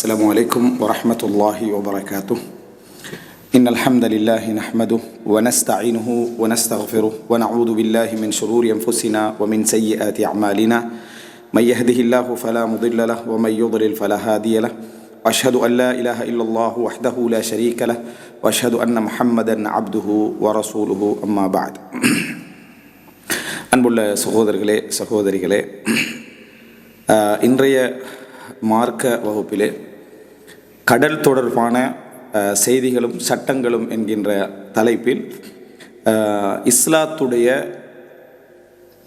السلام عليكم ورحمة الله وبركاته. إن الحمد لله نحمده ونستعينه ونستغفره ونعوذ بالله من شرور أنفسنا ومن سيئات أعمالنا من يهده الله فلا مضل له ومن يضلل فلا هادي له وأشهد أن لا إله إلا الله وحده لا شريك له وأشهد أن محمدا عبده ورسوله أما بعد. அன்புள்ள சகோதரர்களே சகோதரிகளே, இன்றைய மார்க்க வகுப்பிலே கடல் தொடர்பான செய்திகளும் சட்டங்களும் என்கின்ற தலைப்பில் இஸ்லாத்துடைய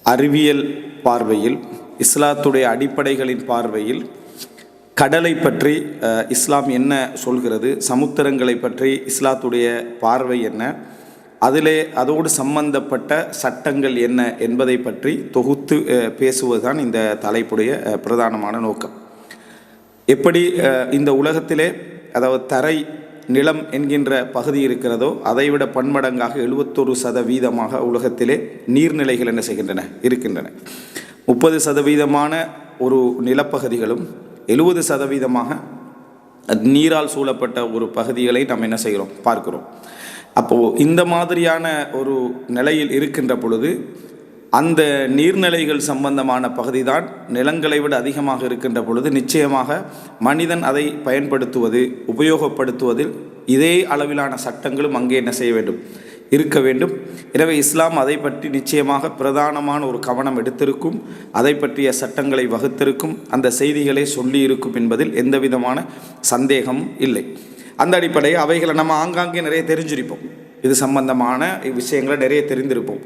அறிவியல் பார்வையில், இஸ்லாத்துடைய அடிப்படைகளின் பார்வையில் கடலை பற்றி இஸ்லாம் என்ன சொல்கிறது, சமுத்திரங்களை பற்றி இஸ்லாத்துடைய பார்வை என்ன, அதோடு சம்பந்தப்பட்ட சட்டங்கள் என்ன என்பதை பற்றி தொகுத்து பேசுவதுதான் இந்த தலைப்புடைய பிரதானமான நோக்கம். எப்படி இந்த உலகத்திலே, அதாவது தரை நிலம் என்கின்ற பகுதி இருக்கிறதோ அதைவிட பன்மடங்காக 71% உலகத்திலே நீர்நிலைகள் என்ன செய்கின்றன, இருக்கின்றன. 30% ஒரு நிலப்பகுதிகளும் 70% நீரால் சூழப்பட்ட ஒரு பகுதிகளை நாம் என்ன செய்கிறோம், பார்க்கிறோம். அப்போது இந்த மாதிரியான ஒரு நிலையில் இருக்கின்ற பொழுது அந்த நீர்நிலைகள் சம்பந்தமான பகுதி தான் நிலங்களை விட அதிகமாக இருக்கின்ற பொழுது நிச்சயமாக மனிதன் அதை பயன்படுத்துவது, உபயோகப்படுத்துவதில் இதே அளவிலான சட்டங்களும் அங்கே என்ன செய்ய வேண்டும், இருக்க வேண்டும். எனவே இஸ்லாம் அதை பற்றி நிச்சயமாக பிரதானமான ஒரு கவனம் எடுத்திருக்கும், அதை பற்றிய சட்டங்களை வகுத்திருக்கும், அந்த செய்திகளை சொல்லி இருக்கும் என்பதில் எந்த விதமான சந்தேகமும் இல்லை. அந்த அடிப்படையில் அவைகளை நம்ம ஆங்காங்கே நிறைய தெரிஞ்சிருப்போம், இது சம்பந்தமான விஷயங்களை நிறைய தெரிந்திருப்போம்.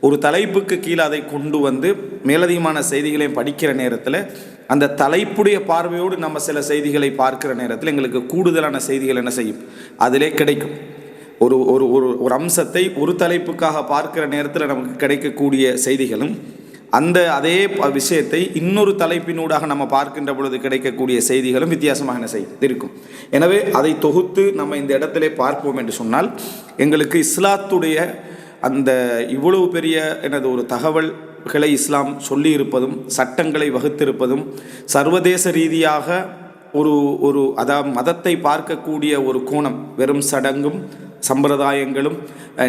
ஒரு தலைப்புக்கு கீழே அதை கொண்டு வந்து மேலதிகமான செய்திகளை படிக்கிற நேரத்தில் அந்த தலைப்புடைய பார்வையோடு நம்ம சில செய்திகளை பார்க்கிற நேரத்தில் எங்களுக்கு கூடுதலான செய்திகள் என்ன செய்யும், அதிலே கிடைக்கும். ஒரு ஒரு ஒரு அம்சத்தை ஒரு தலைப்புக்காக பார்க்கிற நேரத்தில் நமக்கு கிடைக்கக்கூடிய செய்திகளும், அதே விஷயத்தை இன்னொரு தலைப்பினூடாக நம்ம பார்க்கின்ற பொழுது கிடைக்கக்கூடிய செய்திகளும் வித்தியாசமாக என்ன செய்யும், இருக்கும். எனவே அதை தொகுத்து நம்ம இந்த இடத்திலே பார்ப்போம் என்று சொன்னால், எங்களுக்கு இஸ்லாத்துடைய அந்த இவ்வளவு பெரிய ஒரு தகவல்களை இஸ்லாம் சொல்லி இருப்பதும், சட்டங்களை வகுத்திருப்பதும், சர்வதேச ரீதியாக ஒரு அதாவது மதத்தை பார்க்கக்கூடிய ஒரு கோணம், வெறும் சடங்கும் சம்பிரதாயங்களும்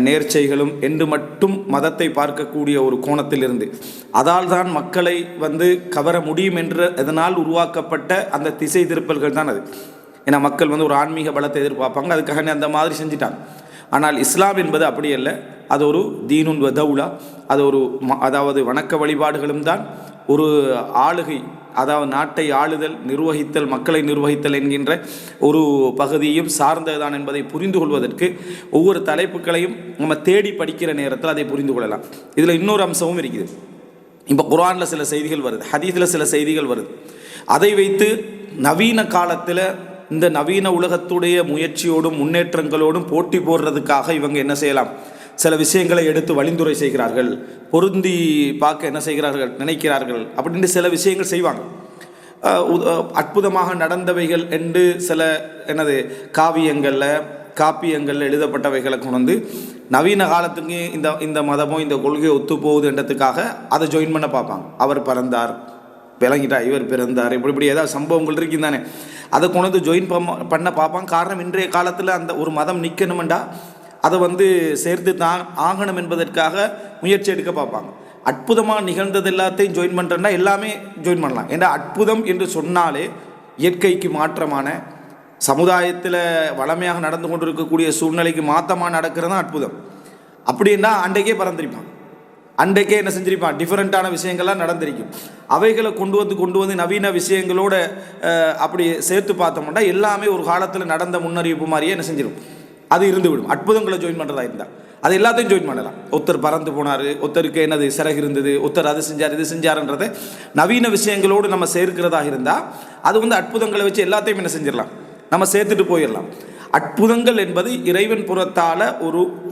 நேர்ச்சைகளும் என்று மட்டும் மதத்தை பார்க்கக்கூடிய ஒரு கோணத்திலிருந்து, அதால் தான் மக்களை கவர முடியும் என்ற இதனால் உருவாக்கப்பட்ட அந்த திசை திருப்பல்கள் தான் அது. ஏன்னா மக்கள் ஒரு ஆன்மீக பலத்தை எதிர்பார்ப்பாங்க, அதுக்காக அந்த மாதிரி செஞ்சிட்டாங்க. ஆனால் இஸ்லாம் என்பது அப்படி அல்ல, அது ஒரு தீனுன் வ தௌலா, அது அதாவது வணக்க வழிபாடுகளும் தான், ஒரு ஆளுகை, அதாவது நாட்டை ஆளுதல், நிர்வகித்தல், மக்களை நிர்வகித்தல் என்கின்ற ஒரு பகுதியும் சார்ந்ததுதான் என்பதை புரிந்து கொள்வதற்கு ஒவ்வொரு தலைப்புகளையும் நம்ம தேடி படிக்கிற நேரத்தில் அதை புரிந்து கொள்ளலாம். இதில் இன்னொரு அம்சமும் இருக்குது. இப்போ குர்ஆனில் சில செய்திகள் வருது, ஹதீஸில் சில செய்திகள் வருது. அதை வைத்து நவீன காலத்தில் இந்த நவீன உலகத்துடைய முயற்சியோடும் முன்னேற்றங்களோடும் போட்டி போடுறதுக்காக இவங்க என்ன செய்யலாம், சில விஷயங்களை எடுத்து வழிந்துரை செய்கிறார்கள், பொருந்தி பார்க்க என்ன செய்கிறார்கள், நினைக்கிறார்கள் அப்படின்னு சில விஷயங்கள் செய்வாங்க. அற்புதமாக நடந்தவைகள் என்று சில காப்பியங்களில் எழுதப்பட்டவைகளை கொண்டு நவீன காலத்துக்கு இந்த மதமோ இந்த கொள்கையை ஒத்து போகுது என்றதுக்காக அதை ஜாயின் பண்ண பார்ப்பாங்க. அவர் பிறந்தார், விளங்கிட்டா, இவர் பிறந்தார், இப்படி ஏதாவது சம்பவங்கள் இருக்குன்னு தானே அதை கொண்டு ஜாயின் பண்ண பார்ப்பாங்க. காரணம், இன்றைய காலத்தில் அந்த ஒரு மதம் நிற்கணுமெண்டா அதை சேர்த்து தான் ஆகணும் என்பதற்காக முயற்சி எடுக்க பார்ப்பாங்க. அற்புதமாக நிகழ்ந்தது எல்லாத்தையும் ஜாயின் பண்ணுறேன்னா எல்லாமே ஜாயின் பண்ணலாம். ஏன்னா அற்புதம் என்று சொன்னாலே இயற்கைக்கு மாற்றமான, சமுதாயத்தில் வளமையாக நடந்து கொண்டு இருக்கக்கூடிய சூழ்நிலைக்கு மாற்றமாக நடக்கிறது தான் அற்புதம். அப்படின்னா அன்றைக்கே பறந்திருப்பான், அன்றைக்கே என்ன செஞ்சிருப்பான், டிஃப்ரெண்ட்டான விஷயங்கள்லாம் நடந்திருக்கும். அவைகளை கொண்டு வந்து நவீன விஷயங்களோட அப்படி சேர்த்து பார்த்தோம்னா எல்லாமே ஒரு காலத்தில் நடந்த முன்னறிவிப்பு மாதிரியே என்ன செஞ்சிடும், அது இருந்து விடும். அற்புதங்களை ஜாயின் பண்ணுறதா இருந்தால் அது எல்லாத்தையும் ஜாயின் பண்ணலாம். ஒருத்தர் பறந்து போனார், ஒருத்தருக்கு சிறகு இருந்தது, ஒருத்தர் அது செஞ்சார் இது செஞ்சாருன்றதை நவீன விஷயங்களோடு நம்ம சேர்க்கிறதாக இருந்தால் அது அற்புதங்களை வச்சு எல்லாத்தையும் என்ன செஞ்சிடலாம், நம்ம சேர்த்துட்டு போயிடலாம். அற்புதங்கள் என்பது இறைவன் புறத்தால்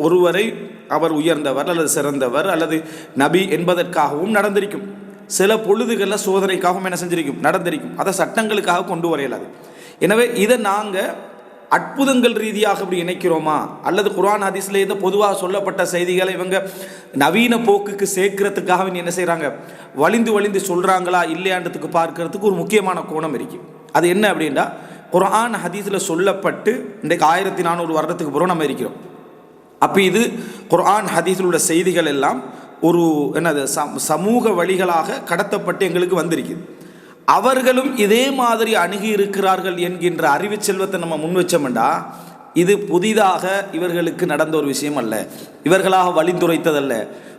ஒருவரை அவர் உயர்ந்தவர் அல்லது சிறந்தவர் அல்லது நபி என்பதற்காகவும் நடந்திருக்கும். சில பொழுதுகளில் சோதனைக்காகவும் என்ன செஞ்சிருக்கும், நடந்திருக்கும். அதை சட்டங்களுக்காக கொண்டு வரையலாது. எனவே இதை நாங்கள் அற்புதங்கள் ரீதியாக இப்படி இணைக்கிறோமா, அல்லது குர்ஆன் ஹதீஸ்ல ஏதோ பொதுவாக சொல்லப்பட்ட செய்திகளை இவங்க நவீன போக்குக்கு சேர்க்கிறதுக்காக என்ன செய்கிறாங்க, வலிந்து சொல்கிறாங்களா இல்லையான்றதுக்கு பார்க்கறதுக்கு ஒரு முக்கியமான கோணம் இருக்குது. அது என்ன அப்படின்னா, குர்ஆன் ஹதீஸில் சொல்லப்பட்டு இன்றைக்கு 1400 வருடத்துக்கு பிறகு நம்ம இருக்கிறோம். அப்போ இது குர்ஆன் ஹதீஸில் உள்ள செய்திகள் எல்லாம் ஒரு என்னது சமூக வழிகளாக கடத்தப்பட்டு எங்களுக்கு வந்திருக்குது. அவர்களும் இதே மாதிரி அணுகி இருக்கிறார்கள் என்கின்ற அறிவு செல்வத்தை நம்ம முன் வச்சோம்டா இது புதிதாக இவர்களுக்கு நடந்த ஒரு விஷயம் அல்ல, இவர்களாக வழிந்துரைத்ததல்ல.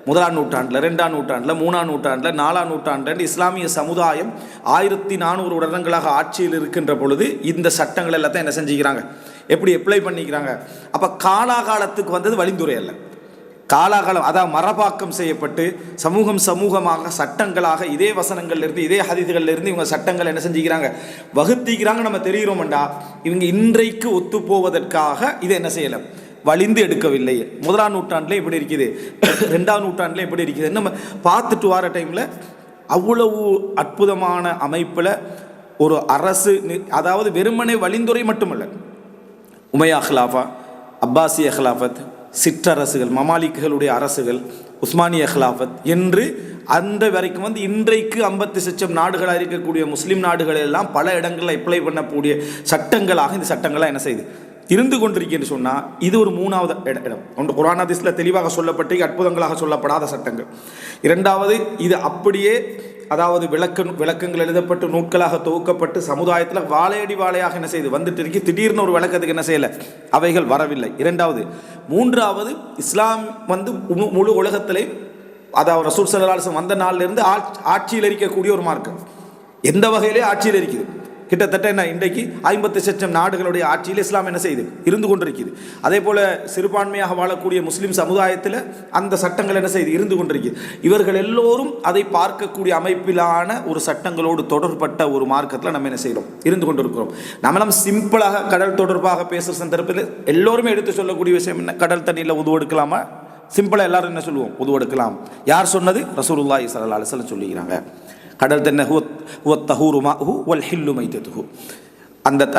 1ஆம் நூற்றாண்டில், 2ஆம் நூற்றாண்டில், 3ஆம் நூற்றாண்டில், 4ஆம் நூற்றாண்டில் இஸ்லாமிய சமுதாயம் 1400 வருடங்களாக ஆட்சியில் இருக்கின்ற பொழுது இந்த சட்டங்கள் எல்லாத்தையும் என்ன செஞ்சுக்கிறாங்க, எப்படி அப்ளை பண்ணிக்கிறாங்க. அப்போ காலாகாலத்துக்கு வந்தது வழிந்துரை அல்ல, காலாகாலம் அதாவது மரபாக்கம் செய்யப்பட்டு சமூகமாக சட்டங்களாக இதே வசனங்கள்லேருந்து இதே ஹதீஸ்கள்லேருந்து இவங்க சட்டங்கள் என்ன செஞ்சுக்கிறாங்க, வகுத்திக்கிறாங்க. நம்ம தெரிகிறோம்டா இவங்க இன்றைக்கு ஒத்து போவதற்காக இதை என்ன செய்யலை, வலிந்து எடுக்கவில்லை. 1ஆம் நூற்றாண்டில் எப்படி இருக்குது, 2ஆம் நூற்றாண்டில் எப்படி இருக்குது நம்ம பார்த்துட்டு வர டைமில் அவ்வளவு அற்புதமான அமைப்பில் ஒரு அரசு, அதாவது வெறுமனே வழிந்துரை மட்டுமல்ல, உமையா ஹிலாஃபா, அப்பாசிய ஹிலாஃபத், சிற்றரசுகள், மமாலிக்குகளுடைய அரசுகள், உஸ்மானிய ஹிலாஃபத் என்று அந்த வரைக்கும் வந்து இன்றைக்கு 50 நாடுகளாக இருக்கக்கூடிய முஸ்லீம் நாடுகள் எல்லாம் பல இடங்களில் அப்ளை பண்ணக்கூடிய சட்டங்களாக இந்த சட்டங்களாக என்ன செய்யுது இருந்து கொண்டிருக்கேன்னு சொன்னால் இது ஒரு 3வது இடம். ஒன்று குர்ஆன் ஹதீஸில் தெளிவாக சொல்லப்பட்டு அற்புதங்களாக சொல்லப்படாத சட்டங்கள். 2வது இது அப்படியே அதாவது விளக்கங்கள் எழுதப்பட்டு நூட்களாக தொகுக்கப்பட்டு சமுதாயத்தில் வாழையடி வாழையாக என்ன செய்து வந்துட்டு இருக்கு. திடீர்னு ஒரு விளக்கத்துக்கு என்ன செய்யலை, அவைகள் வரவில்லை. 2வது. 3வது, இஸ்லாம் வந்து முழு உலகத்திலே அதாவது ரசூல் ஸல்லல்லாஹு அலைஹி வஸல்லம் வந்த நாளிலிருந்து ஆட்சியில் இருக்கக்கூடிய ஒரு மார்க்கம். எந்த வகையிலே ஆட்சியில் இருக்குது, கிட்டத்தட்ட என்ன இன்றைக்கு 50 நாடுகளுடைய ஆட்சியில் இஸ்லாம் என்ன செய்யுது இருந்து கொண்டிருக்குது. அதே போல் சிறுபான்மையாக வாழக்கூடிய முஸ்லீம் சமுதாயத்தில் அந்த சட்டங்கள் என்ன செய்து இருந்து கொண்டிருக்குது. இவர்கள் எல்லோரும் அதை பார்க்கக்கூடிய அமைப்பிலான ஒரு சட்டங்களோடு தொடர்பட்ட ஒரு மார்க்கத்தில் நம்ம என்ன செய்கிறோம் இருந்து கொண்டிருக்கிறோம். நம்மளும் சிம்பிளாக கடல் தொடர்பாக பேசுகிற சந்தர்ப்பத்தில் எல்லோருமே எடுத்து சொல்லக்கூடிய விஷயம் என்ன, கடல் தண்ணியில் உதவு எடுக்கலாமா, சிம்பிளாக எல்லாரும் என்ன சொல்லுவோம், உதவு எடுக்கலாம். யார் சொன்னது, ரசூலுல்லாஹி ஸல்லல்லாஹு அலைஹி வஸல்லம் சொல்லிக்கிறாங்க. கடல் தண்ணீர்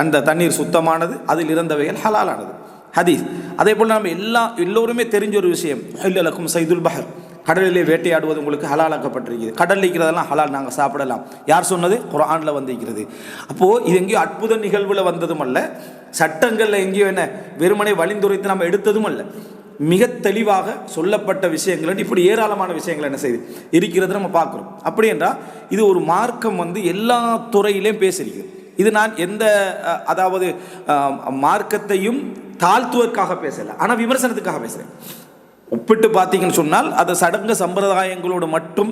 அந்த தண்ணீர் சுத்தமானது, அதில் இருந்தவைகள் ஹலாலானது, ஹதீஸ். அதே போல் நம்ம எல்லோருமே தெரிஞ்ச ஒரு விஷயம், ஹில்லலக்கும் சைதுல் பஹர், கடலிலே வேட்டையாடுவது உங்களுக்கு ஹலாலாக்கப்பட்டிருக்கிறது. கடலில் இருக்கிறதெல்லாம் ஹலால், நாங்கள் சாப்பிடலாம். யார் சொன்னது, குர்ஆனில் வந்திருக்கிறது. அப்போது இது எங்கேயோ அற்புத நிகழ்வில் வந்ததும் அல்ல, சட்டங்களில் எங்கேயோ என்ன வெறுமனை வழிந்துரைத்து நம்ம எடுத்ததும் அல்ல, மிக தெளிவாக சொல்லப்பட்ட விஷயங்கள் இப்படி ஏராளமான விஷயங்கள் என்ன செய்து இருக்கிறது நம்ம பார்க்குறோம். அப்படி என்றால் இது ஒரு மார்க்கம் வந்து எல்லா துறையிலையும் பேசியிருக்குது. இது நான் எந்த அதாவது மார்க்கத்தையும் தாழ்த்துவதற்காக பேசலை, ஆனால் விமர்சனத்துக்காக பேசுகிறேன். ஒப்பிட்டு பார்த்தீங்கன்னு சொன்னால் அது சடங்கு சம்பிரதாயங்களோடு மட்டும்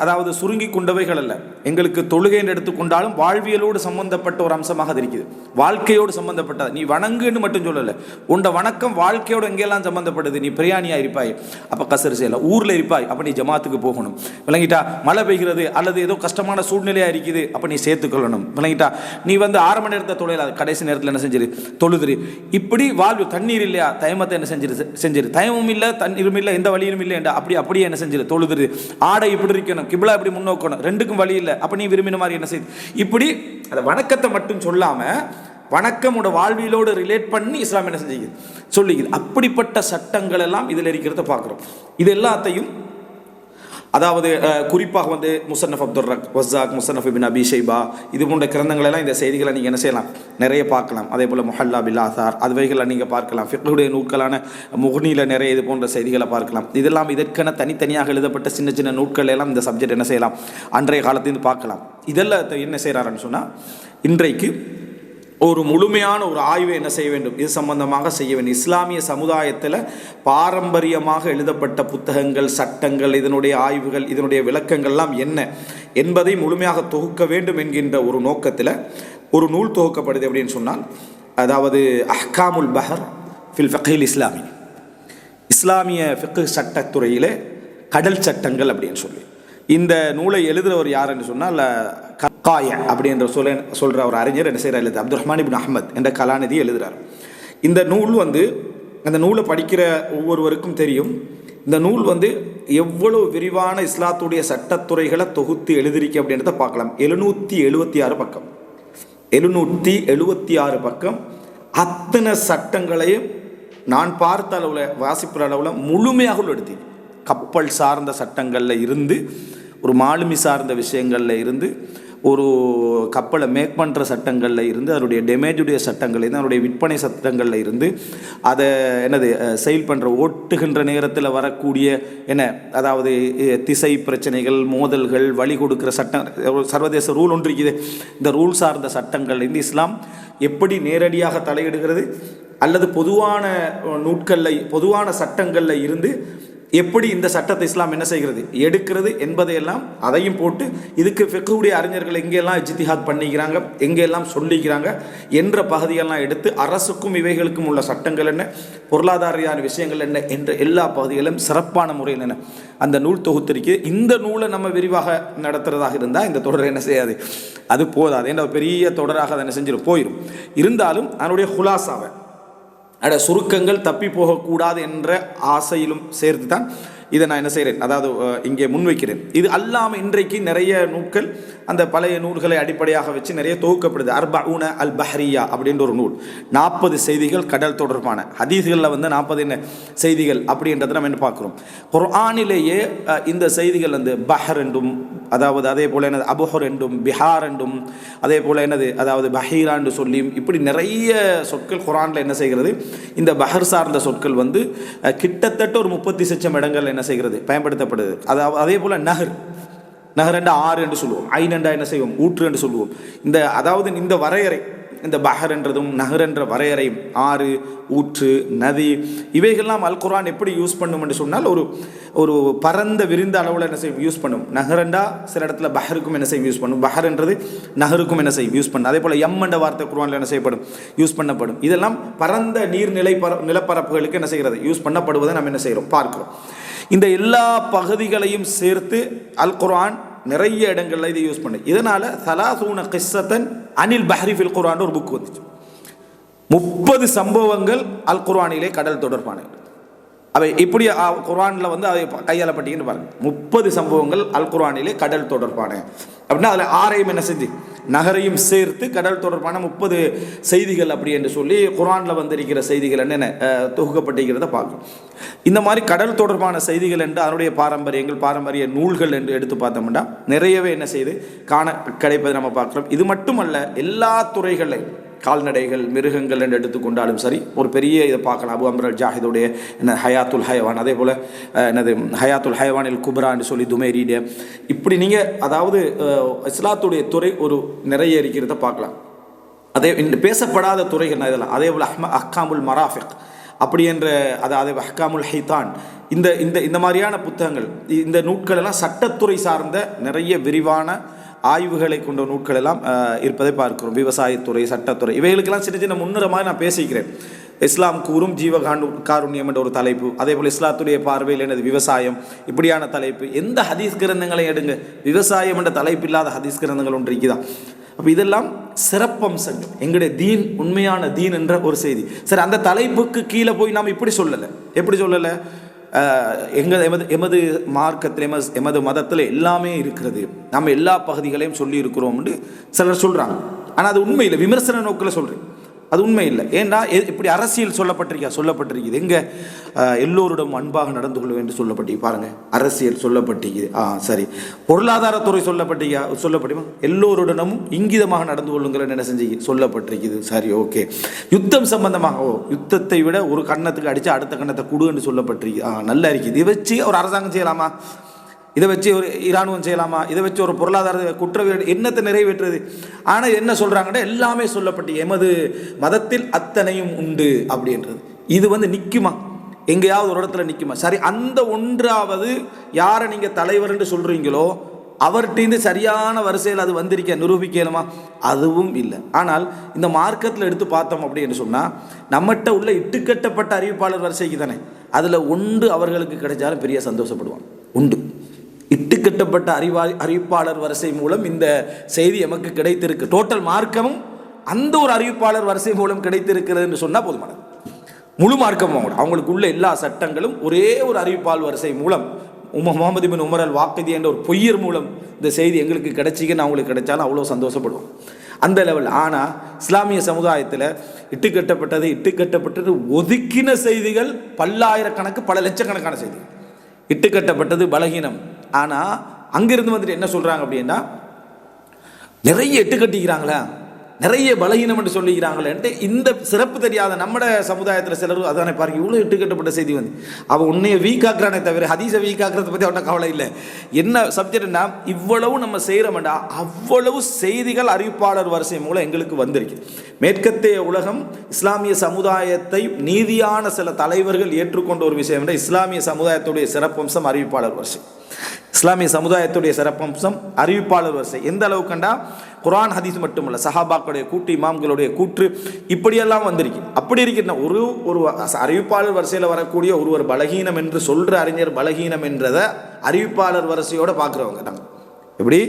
அதாவது சுருங்கி கொண்டவைகள் அல்ல. எங்களுக்கு தொழுகைன்னு எடுத்துக்கொண்டாலும் வாழ்வியலோடு சம்பந்தப்பட்ட ஒரு அம்சமாக அது இருக்குது, வாழ்க்கையோடு சம்பந்தப்பட்டது. நீ வணங்குன்னு மட்டும் சொல்லலை, உண்ட வணக்கம் வாழ்க்கையோடு எங்கெல்லாம் சம்பந்தப்படுது. நீ பிரியாணியாக இருப்பாய், அப்போ கசரு செய்யலை. ஊரில் இருப்பாய், அப்போ நீ ஜமாத்துக்கு போகணும். விளங்கிட்டா, மழை பெய்கிறது அல்லது ஏதோ கஷ்டமான சூழ்நிலையாக இருக்குது, அப்போ நீ சேர்த்துக்கொள்ளணும். விளங்கிட்டா, நீ வந்து 6 மணி நேரத்தை தொழில் கடைசி நேரத்தில் என்ன செஞ்சிரு, தொழுதுரு. இப்படி வாழ்வு. தண்ணீர் இல்லையா, தயமத்தை என்ன செஞ்சிரு, தயமும் இல்லை தண்ணீரும் இல்லை, எந்த வழியும் இல்லை என்றா அப்படியே என்ன செஞ்சிரு, தொழுதுரு. ஆடை இப்படி இருக்கணும், கிபிலா இப்படி முன்னோக்கணும், ரெண்டுக்கும் வழி இல்லை, அப்போ நீ விரும்பின மாதிரி என்ன செய்யுது. இப்படி அந்த வணக்கத்தை மட்டும் சொல்லாமல் வணக்கம் உட வாழ்வியலோடு ரிலேட் பண்ணி இஸ்லாம் என்ன செஞ்சுக்குது சொல்லிக்குது. அப்படிப்பட்ட சட்டங்கள் எல்லாம் இதில் இருக்கிறத பார்க்குறோம். இது எல்லாத்தையும் அதாவது குறிப்பாக வந்து முஸன்னஃப் அப்துர் ரஸாக், முஸன்னஃப் இப்னு அபி ஷைபா, இது போன்ற கிரந்தங்களெல்லாம் இந்த செய்திகளை நீங்கள் என்ன செய்யலாம், நிறைய பார்க்கலாம். அதே போல் முஹல்லா பில் ஆசார், அதுவைகளை நீங்கள் பார்க்கலாம். ஃபிக்ஹுடைய நூட்களான முக்னியில் நிறைய இது போன்ற செய்திகளை பார்க்கலாம். இதெல்லாம் இதற்கென தனித்தனியாக எழுதப்பட்ட சின்ன சின்ன நூட்கள் எல்லாம் இந்த சப்ஜெக்ட் என்ன செய்யலாம், அன்றைய காலத்திலிருந்து பார்க்கலாம். இதெல்லாம் என்ன செய்கிறாருன்னு சொன்னால், இன்றைக்கு ஒரு முழுமையான ஒரு ஆய்வை என்ன செய்ய வேண்டும், இது சம்பந்தமாக செய்ய வேண்டும். இஸ்லாமிய சமுதாயத்தில் பாரம்பரியமாக எழுதப்பட்ட புத்தகங்கள், சட்டங்கள், இதனுடைய ஆய்வுகள், இதனுடைய விளக்கங்கள்லாம் என்ன என்பதை முழுமையாக தொகுக்க வேண்டும் என்கின்ற ஒரு நோக்கத்தில் ஒரு நூல் தொகுக்கப்படுது. அப்படின்னு சொன்னால், அதாவது அஹ்காமுல் பஹர் ஃபில் ஃபிக்ஹில் இஸ்லாமி, இஸ்லாமிய ஃபிக்ஹ் சட்டத்துறையில் கடல் சட்டங்கள் அப்படின்னு சொல்லி இந்த நூலை எழுதுகிறவர் யாருன்னு சொன்னால் காய அப்படின்ற சொல்கிற ஒரு அறிஞர் என்ன செய்கிறார், எழுது அப்துல் ரஹ்மான் இப்னு அஹ்மத் என்ற கலாநிதி எழுதுகிறார். இந்த நூல் வந்து அந்த நூலை படிக்கிற ஒவ்வொருவருக்கும் தெரியும், இந்த நூல் வந்து எவ்வளவு விரிவான இஸ்லாத்துடைய சட்டத்துறைகளை தொகுத்து எழுதிருக்கு அப்படின்றத பார்க்கலாம். 776 பக்கம், 776 பக்கம். அத்தனை சட்டங்களையும் நான் பார்த்த அளவில், வாசிப்புற அளவில் முழுமையாக எடுத்து, கப்பல் சார்ந்த சட்டங்களில் இருந்து, ஒரு மாலுமி சார்ந்த விஷயங்களில் இருந்து, ஒரு கப்பலை மேக் பண்ணுற சட்டங்களில் இருந்து, அதனுடைய டேமேஜுடைய சட்டங்கள் இருந்து, அதனுடைய விற்பனை சட்டங்களில் இருந்து, அதை செயல் பண்ணுற ஓட்டுகின்ற நேரத்தில் வரக்கூடிய அதாவது திசை பிரச்சனைகள், மோதல்கள், வழி கொடுக்குற சட்டம், சர்வதேச ரூல் ஒன்று இருக்குது. இந்த ரூல் சார்ந்த சட்டங்கள் இருந்து இஸ்லாம் எப்படி நேரடியாக தலையிடுகிறது, அல்லது பொதுவான நூட்களில் பொதுவான சட்டங்களில் இருந்து எப்படி இந்த சட்டத்தை இஸ்லாம் என்ன செய்கிறது எடுக்கிறது என்பதையெல்லாம் அதையும் போட்டு, இதுக்கு ஃபிக்ஹுடைய அறிஞர்கள் எங்கெல்லாம் இஜ்திஹாத் பண்ணிக்கிறாங்க, எங்கெல்லாம் சொல்லிக்கிறாங்க என்ற பகுதியெல்லாம் எடுத்து, அரசுக்கும் இவைகளுக்கும் உள்ள சட்டங்கள் என்ன, பொருளாதார விஷயங்கள் என்ன என்ற எல்லா பகுதிகளும் சிறப்பான முறையில் அந்த நூல் தொகுத்திருக்கு. இந்த நூலை நம்ம விரிவாக நடத்துறதாக இருந்தால் இந்த தொடர் என்ன செய்யாது, அது போதாது. ஏன்னா பெரிய தொடராக அதை என்ன செஞ்சிடும் போயிடும். இருந்தாலும் அதனுடைய ஹுலாசாவை சுருக்கங்கள் தப்பி போகக்கூடாது என்ற ஆசையிலும் சேர்த்து தான் இதை நான் என்ன செய்கிறேன், அதாவது இங்கே முன்வைக்கிறேன். இது அல்லாமல் இன்றைக்கு நிறைய நூல்கள் அந்த பழைய நூல்களை அடிப்படையாக வச்சு நிறைய தொகுக்கப்படுது. அர்பஊன அல் பஹ்ரியா அப்படின்ற ஒரு நூல், 40 செய்திகள் கடல் தொடர்பான. ஹதீஸ்களில் 40 என்ன செய்திகள் அப்படின்றத நம்ம என்ன பார்க்குறோம். குர்ஆனிலேயே இந்த செய்திகள் பஹர் என்றும், அதாவது அதே போல் அபுஹர் என்றும், பிஹார் என்றும், அதே போல் அதாவது பஹீரான்னு சொல்லியும், இப்படி நிறைய சொற்கள் குர்ஆனில் என்ன செய்கிறது, இந்த பஹர் சார்ந்த சொற்கள் கிட்டத்தட்ட ஒரு 30 லட்சம் இடங்கள் என்ன செய்கிறது பயன்படுத்தப்படுது. அதாவது அதே போல் நஹர் என்ற ஆறு என்று சொல்லுவோம், ஐன் என்றா என்ன செய்வோம் ஊற்று என்று சொல்லுவோம். அதாவது இந்த வரையறை, இந்த பஹர் என்றதும் நஹர் என்ற வரையறையும், ஆறு, ஊற்று, நதி, இவைகள்லாம் அல் குர்ஆன் எப்படி யூஸ் பண்ணும் என்று சொன்னால் ஒரு பரந்த விரிந்த அளவில் என்ன செய்யும் யூஸ் பண்ணும். நஹரண்டா சில இடத்துல பஹருக்கும் என்ன செய்யும் யூஸ் பண்ணும், பஹர் என்றது நஹருக்கும் என்ன செய்யும் யூஸ் பண்ணும். அதே போல் எம் என்ற வார்த்தை குர்ஆனில் என்ன செய்யப்படும் யூஸ் பண்ணப்படும். இதெல்லாம் பரந்த நீர்நிலை நிலப்பரப்புகளுக்கு என்ன செய்கிறது யூஸ் பண்ணப்படுவதை நம்ம என்ன செய்கிறோம் பார்க்கிறோம். இந்த எல்லா பகுதிகளையும் சேர்த்து அல் குர்ஆன் நிறைய இடங்களில் இதை யூஸ் பண்ணு. இதனால் சலாசூன கிஸ்ஸத்தன் அனில் பஹ்ரி ஃபில் குர்ஆன் ஒரு புக் வந்துச்சு. 30 சம்பவங்கள் அல் குர்ஆனிலே கடல் தொடர்பான. அவை இப்படி குர்ஆனில் அதை கையாளப்பட்டீங்கன்னு பாருங்கள். 30 சம்பவங்கள் அல் குர்ஆனிலே கடல் தொடர்பான அப்படின்னா அதில் ஆறையும் என்ன செஞ்சு நகரையும் சேர்த்து கடல் தொடர்பான 30 செய்திகள் அப்படி என்று சொல்லி குர்ஆனில் வந்திருக்கிற செய்திகள் என்ன தொகுக்கப்பட்டிருக்கிறத பார்க்கும். இந்த மாதிரி கடல் தொடர்பான செய்திகள் என்று அதனுடைய பாரம்பரிய நூல்கள் என்று எடுத்து பார்த்தோம்னா நிறையவே என்ன செய்து காண கிடைப்பதை நம்ம பார்க்குறோம். இது மட்டுமல்ல, எல்லா துறைகளையும் கால்நடைகள், மிருகங்கள் என்று எடுத்துக்கொண்டாலும் சரி, ஒரு பெரிய இதை பார்க்கலாம். அபு அம்ர் அல் ஜாஹிதுடைய ஹயாத்துல் ஹயவான், அதே போல் ஹயாத்துல் ஹயவானில் குப்ரான்னு சொல்லி துமைரீட, இப்படி நீங்கள் அதாவது இஸ்லாத்துடைய துறை ஒரு நிறைய இருக்கிறத பார்க்கலாம். அதே பேசப்படாத துறைகள் இதெல்லாம். அதே போல் அஹ்காமுல் மராஃபிக் அப்படி என்ற அதாவது அஹ்காமுல் ஹைதான், இந்த மாதிரியான புத்தகங்கள், இந்த நூட்கள் எல்லாம் சட்டத்துறை சார்ந்த நிறைய விரிவான ஆய்வுகளை கொண்ட நூட்கள் எல்லாம் இருப்பதை பார்க்கிறோம். விவசாயத்துறை, சட்டத்துறை, இவைகளுக்கெல்லாம் சின்ன சின்ன முன்னுரமாக நான் பேசிக்கிறேன். இஸ்லாம் கூறும் காருண்யம் என்ற ஒரு தலைப்பு, அதே போல் இஸ்லாத்துடைய பார்வையில் விவசாயம், இப்படியான தலைப்பு. எந்த ஹதீஸ் கிரந்தங்களை எடுங்க, விவசாயம் என்ற தலைப்பு இல்லாத ஹதீஸ் கிரந்தங்கள் ஒன்று இருக்குதான். அப்போ இதெல்லாம் சிறப்பம்சங்கள், எங்களுடைய தீன் உண்மையான தீன் என்ற ஒரு செய்தி. சரி, அந்த தலைப்புக்கு கீழே போய் நாம் இப்படி சொல்லலை. எப்படி சொல்லலை? எமது மார்க்கத்தில், எமது மதத்தில் எல்லாமே இருக்கிறது, நம்ம எல்லா பகுதிகளையும் சொல்லி இருக்கிறோம்னு சிலர் சொல்கிறாங்க. ஆனால் அது உண்மை இல்லை, விமர்சன நோக்கில் சொல்கிறேன். அது உண்மை இல்லை. ஏன்னா இப்படி அரசியல் சொல்லப்பட்டிருக்குது. எங்கே எல்லோருடன் அன்பாக நடந்து கொள்ள வேண்டும் சொல்லப்பட்டிருக்கு பாருங்கள். அரசியல் சொல்லப்பட்டிருக்குது, சரி. பொருளாதாரத்துறை சொல்லப்பட்டிருமா, எல்லோருடனும் இங்கிதமாக நடந்து கொள்ளுங்கள் என்ன செஞ்சு சொல்லப்பட்டிருக்குது, சரி, ஓகே. யுத்தம் சம்பந்தமாக, யுத்தத்தை விட ஒரு கன்னத்துக்கு அடித்து அடுத்த கன்னத்தை குடுன்னு சொல்லப்பட்டிருக்கு, நல்லா இருக்குது. இதை வச்சு ஒரு அரசாங்கம் செய்யலாமா? இதை வச்சு ஒரு இராணுவம் செய்யலாமா? இதை வச்சு ஒரு பொருளாதார குற்றவியல் என்னத்தை நிறைவேற்றுறது? ஆனால் என்ன சொல்கிறாங்கன்னா எல்லாமே சொல்லப்பட்டு எமது மதத்தில் அத்தனையும் உண்டு அப்படின்றது. இது நிற்குமா? எங்கேயாவது ஒரு இடத்துல நிற்குமா? சரி, அந்த ஒன்றாவது யாரை நீங்கள் தலைவர் என்று சொல்கிறீங்களோ அவர்கிட்ட சரியான வரிசையில் அது வந்திருக்க நிரூபிக்கணுமா? அதுவும் இல்லை. ஆனால் இந்த மார்க்கத்தில் எடுத்து பார்த்தோம் அப்படின்னு சொன்னால் நம்மகிட்ட உள்ள இட்டுக்கட்டப்பட்ட அறிவிப்பாளர் வரிசைக்கு தானே அதில் ஒன்று அவர்களுக்கு கிடைச்சாலும் பெரிய சந்தோஷப்படுவான். உண்டு இட்டுக்கட்டப்பட்ட அறிவிப்பாளர் வரிசை மூலம் இந்த செய்தி எமக்கு கிடைத்திருக்கு. டோட்டல் மார்க்கமும் அந்த ஒரு அறிவிப்பாளர் வரிசை மூலம் கிடைத்திருக்கிறதுன்னு சொன்னால் போதுமானது. முழு மார்க்கமும் அவங்களுக்கு உள்ள எல்லா சட்டங்களும் ஒரே ஒரு அறிவிப்பாளர் வரிசை மூலம் முகமது பின் உமர் அல் வாக்கிதி என்ற ஒரு பொய்யர் மூலம் இந்த செய்தி எங்களுக்கு கிடைச்சிங்கன்னு அவங்களுக்கு கிடைச்சாலும் அவ்வளோ சந்தோஷப்படுவோம் அந்த லெவல். ஆனால் இஸ்லாமிய சமுதாயத்தில் இட்டுக்கட்டப்பட்டது ஒதுக்கின செய்திகள் பல்லாயிரக்கணக்கு, பல லட்சக்கணக்கான செய்திகள். இட்டுக்கட்டப்பட்டது பலகீனம். ஆனால் அங்கிருந்து வந்துட்டு என்ன சொல்கிறாங்க அப்படின்னா, நிறைய எட்டு கட்டிக்கிறாங்களா, நிறைய பலகீனம் என்று சொல்லிக்கிறாங்களேன்ட்டு இந்த சிறப்பு தெரியாத நம்மட சமுதாயத்தில் சிலர் அதானே பாருங்க, இவ்வளோ இட்டு கட்டப்பட்ட செய்தி வந்து அவன் உன்னைய வீக்காக்குறானே தவிர ஹதீஸை வீக்காக்குறதை பற்றி அவன கவலை இல்லை. என்ன சப்ஜெக்ட்னா இவ்வளவு நம்ம செய்கிறோம்டா அவ்வளவு செய்திகள் அறிவிப்பாளர் வரிசை மூலம் எங்களுக்கு வந்திருக்கு. மேற்கத்திய உலகம் இஸ்லாமிய சமுதாயத்தை நீதியான சில தலைவர்கள் ஏற்றுக்கொண்ட ஒரு விஷயம் இஸ்லாமிய சமுதாயத்துடைய சிறப்பம்சம் அறிவிப்பாளர் வரிசை. இஸ்லாமிய சமுதாயத்துடைய சிறப்பம்சம் அறிவிப்பாளர் வரிசை எந்த அளவுக்குண்டா குர்ஆன் ஹதீஸ் மட்டுமல்ல, சஹாபாக்களுடைய கூட்டு, இமாம்களுடைய கூற்று, இப்படியெல்லாம் வந்திருக்கு. அப்படி இருக்கின்ற ஒரு அறிவிப்பாளர் வரிசையில் வரக்கூடிய ஒருவர் பலகீனம் என்று சொல்கிற அறிஞர் பலகீனம் என்றதை அறிவிப்பாளர் வரிசையோடு பார்க்குறவங்க நாங்கள். எப்படி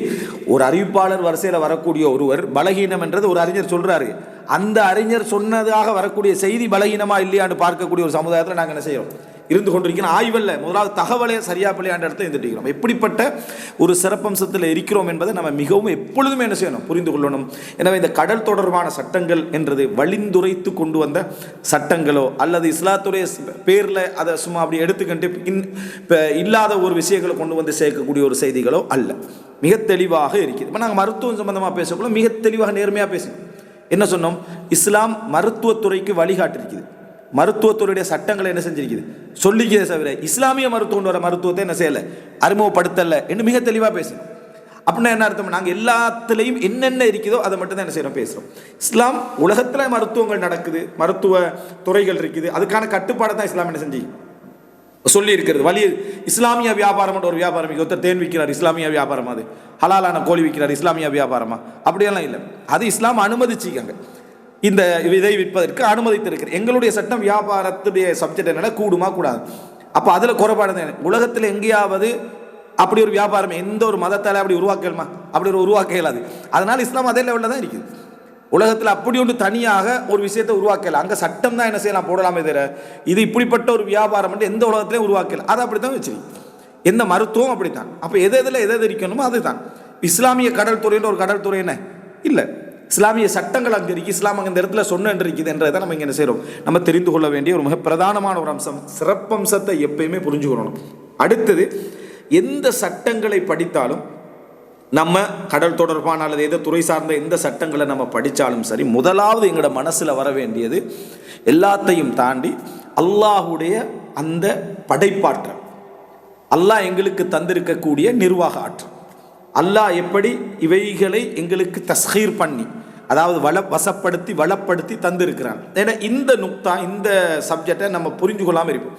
ஒரு அறிவிப்பாளர் வரிசையில் வரக்கூடிய ஒருவர் பலகீனம் என்றது ஒரு அறிஞர் சொல்கிறாரு, அந்த அறிஞர் சொன்னதாக வரக்கூடிய செய்தி பலகீனமா இல்லையான்னு பார்க்கக்கூடிய ஒரு சமுதாயத்தில் நாங்கள் என்ன செய்கிறோம், இருந்து கொண்டிருக்கிறோம். ஆய்வல்ல, முதலாவது தகவலை சரியா பிள்ளையாண்ட இடத்துல இருந்துட்டு எப்படிப்பட்ட ஒரு சிறப்பம்சத்தில் இருக்கிறோம் என்பதை நம்ம மிகவும் எப்பொழுதுமே என்ன செய்யணும், புரிந்து கொள்ளணும். எனவே இந்த கடல் தொடர்பான சட்டங்கள் என்றது வழிந்துரைத்து கொண்டு வந்த சட்டங்களோ அல்லது இஸ்லாத்துடைய பேரில் அதை சும்மா அப்படி எடுத்துக்கிட்டு இல்லாத ஒரு விஷயங்களை கொண்டு வந்து சேர்க்கக்கூடிய ஒரு செய்திகளோ அல்ல, மிக தெளிவாக இருக்குது. இப்போ நாங்கள் மருத்துவம் சம்பந்தமாக பேசக்குள்ள மிக தெளிவாக நேர்மையாக பேசணும். என்ன சொன்னோம், இஸ்லாம் மருத்துவத்துறைக்கு வழிகாட்டிருக்குது, மருத்துவத்துறையுடைய சட்டங்களை என்ன செஞ்சிருக்குது சொல்லிக்கிறத தவிர இஸ்லாமிய மருத்துவ மருத்துவத்தை என்ன செய்யலை, அறிமுகப்படுத்தலை என்று மிக தெளிவாக பேசணும். அப்படின்னா என்ன அர்த்தம், நாங்கள் எல்லாத்துலேயும் என்னென்ன இருக்குதோ அதை மட்டும் தான் என்ன செய்யறோம் பேசுகிறோம். இஸ்லாம் உலகத்தில் மருத்துவங்கள் நடக்குது, மருத்துவ துறைகள் இருக்குது, அதுக்கான கட்டுப்பாடை தான் இஸ்லாம் என்ன செஞ்சு சொல்லி இருக்கிறது. வழி இஸ்லாமிய வியாபாரம் ஒரு வியாபாரம், ஒருத்தர் தேன் விற்கிறார், இஸ்லாமிய வியாபாரம், அது ஹலாலான கோழி விற்கிறார், இஸ்லாமிய வியாபாரமா, அப்படியெல்லாம் இல்லை. அது இஸ்லாம் அனுமதிச்சிக்காங்க, இந்த இதை விற்பதற்கு அனுமதித்திருக்கிறது. எங்களுடைய சட்டம் வியாபாரத்துடைய சப்ஜெக்ட் என்னன்னா கூடுமா கூடாது. அப்போ அதில் குறைபாடு உலகத்தில் எங்கேயாவது அப்படி ஒரு வியாபாரம் எந்த ஒரு மதத்தால் அப்படி உருவாக்கலாமா, அப்படி ஒரு உருவாக்க இயலாது. அதனால் இஸ்லாம் அதே லெவலில் தான் இருக்குது. உலகத்தில் அப்படி ஒன்று தனியாக ஒரு விஷயத்தை உருவாக்கல, அங்கே சட்டம் தான் என்ன செய்யலாம் போடலாமே தவிர இது இப்படிப்பட்ட ஒரு வியாபாரம் வந்து எந்த உலகத்திலையும் உருவாக்கல. அதை அப்படி தான் வச்சு எந்த மருத்துவம் அப்படித்தான். அப்போ எது இருக்கணுமோ அதுதான். இஸ்லாமிய கடல் துறைன்ற ஒரு கடல் துறை என்ன இல்லை, இஸ்லாமிய சட்டங்கள் அங்கே இருக்குது, இஸ்லாம் அங்கே இந்த இடத்துல சொன்ன இருக்குது என்றதை நம்ம இங்கே என்ன செய்கிறோம், நம்ம தெரிந்து கொள்ள வேண்டிய ஒரு மிக பிரதானமான ஒரு அம்சம். சிறப்பம்சத்தை எப்பயுமே புரிஞ்சுக்கணும். அடுத்தது, எந்த சட்டங்களை படித்தாலும் நம்ம கடல் தொடர்பான அல்லது எந்த துறை சார்ந்த எந்த சட்டங்களை நம்ம படித்தாலும் சரி, முதலாவது எங்களோட மனசில் வர வேண்டியது எல்லாத்தையும் தாண்டி அல்லாஹுடைய அந்த படைப்பாற்றல், அல்லாஹ் எங்களுக்கு தந்திருக்கக்கூடிய நிர்வாக ஆற்றல், அல்லாஹ் எப்படி இவைகளை எங்களுக்கு தஸ்கீர் பண்ணி, அதாவது வசப்படுத்தி வளப்படுத்தி தந்திருக்கிறான். ஏன்னா இந்த நுக்தா, இந்த சப்ஜெக்டை நம்ம புரிஞ்சு கொள்ளாமல் இருப்போம்.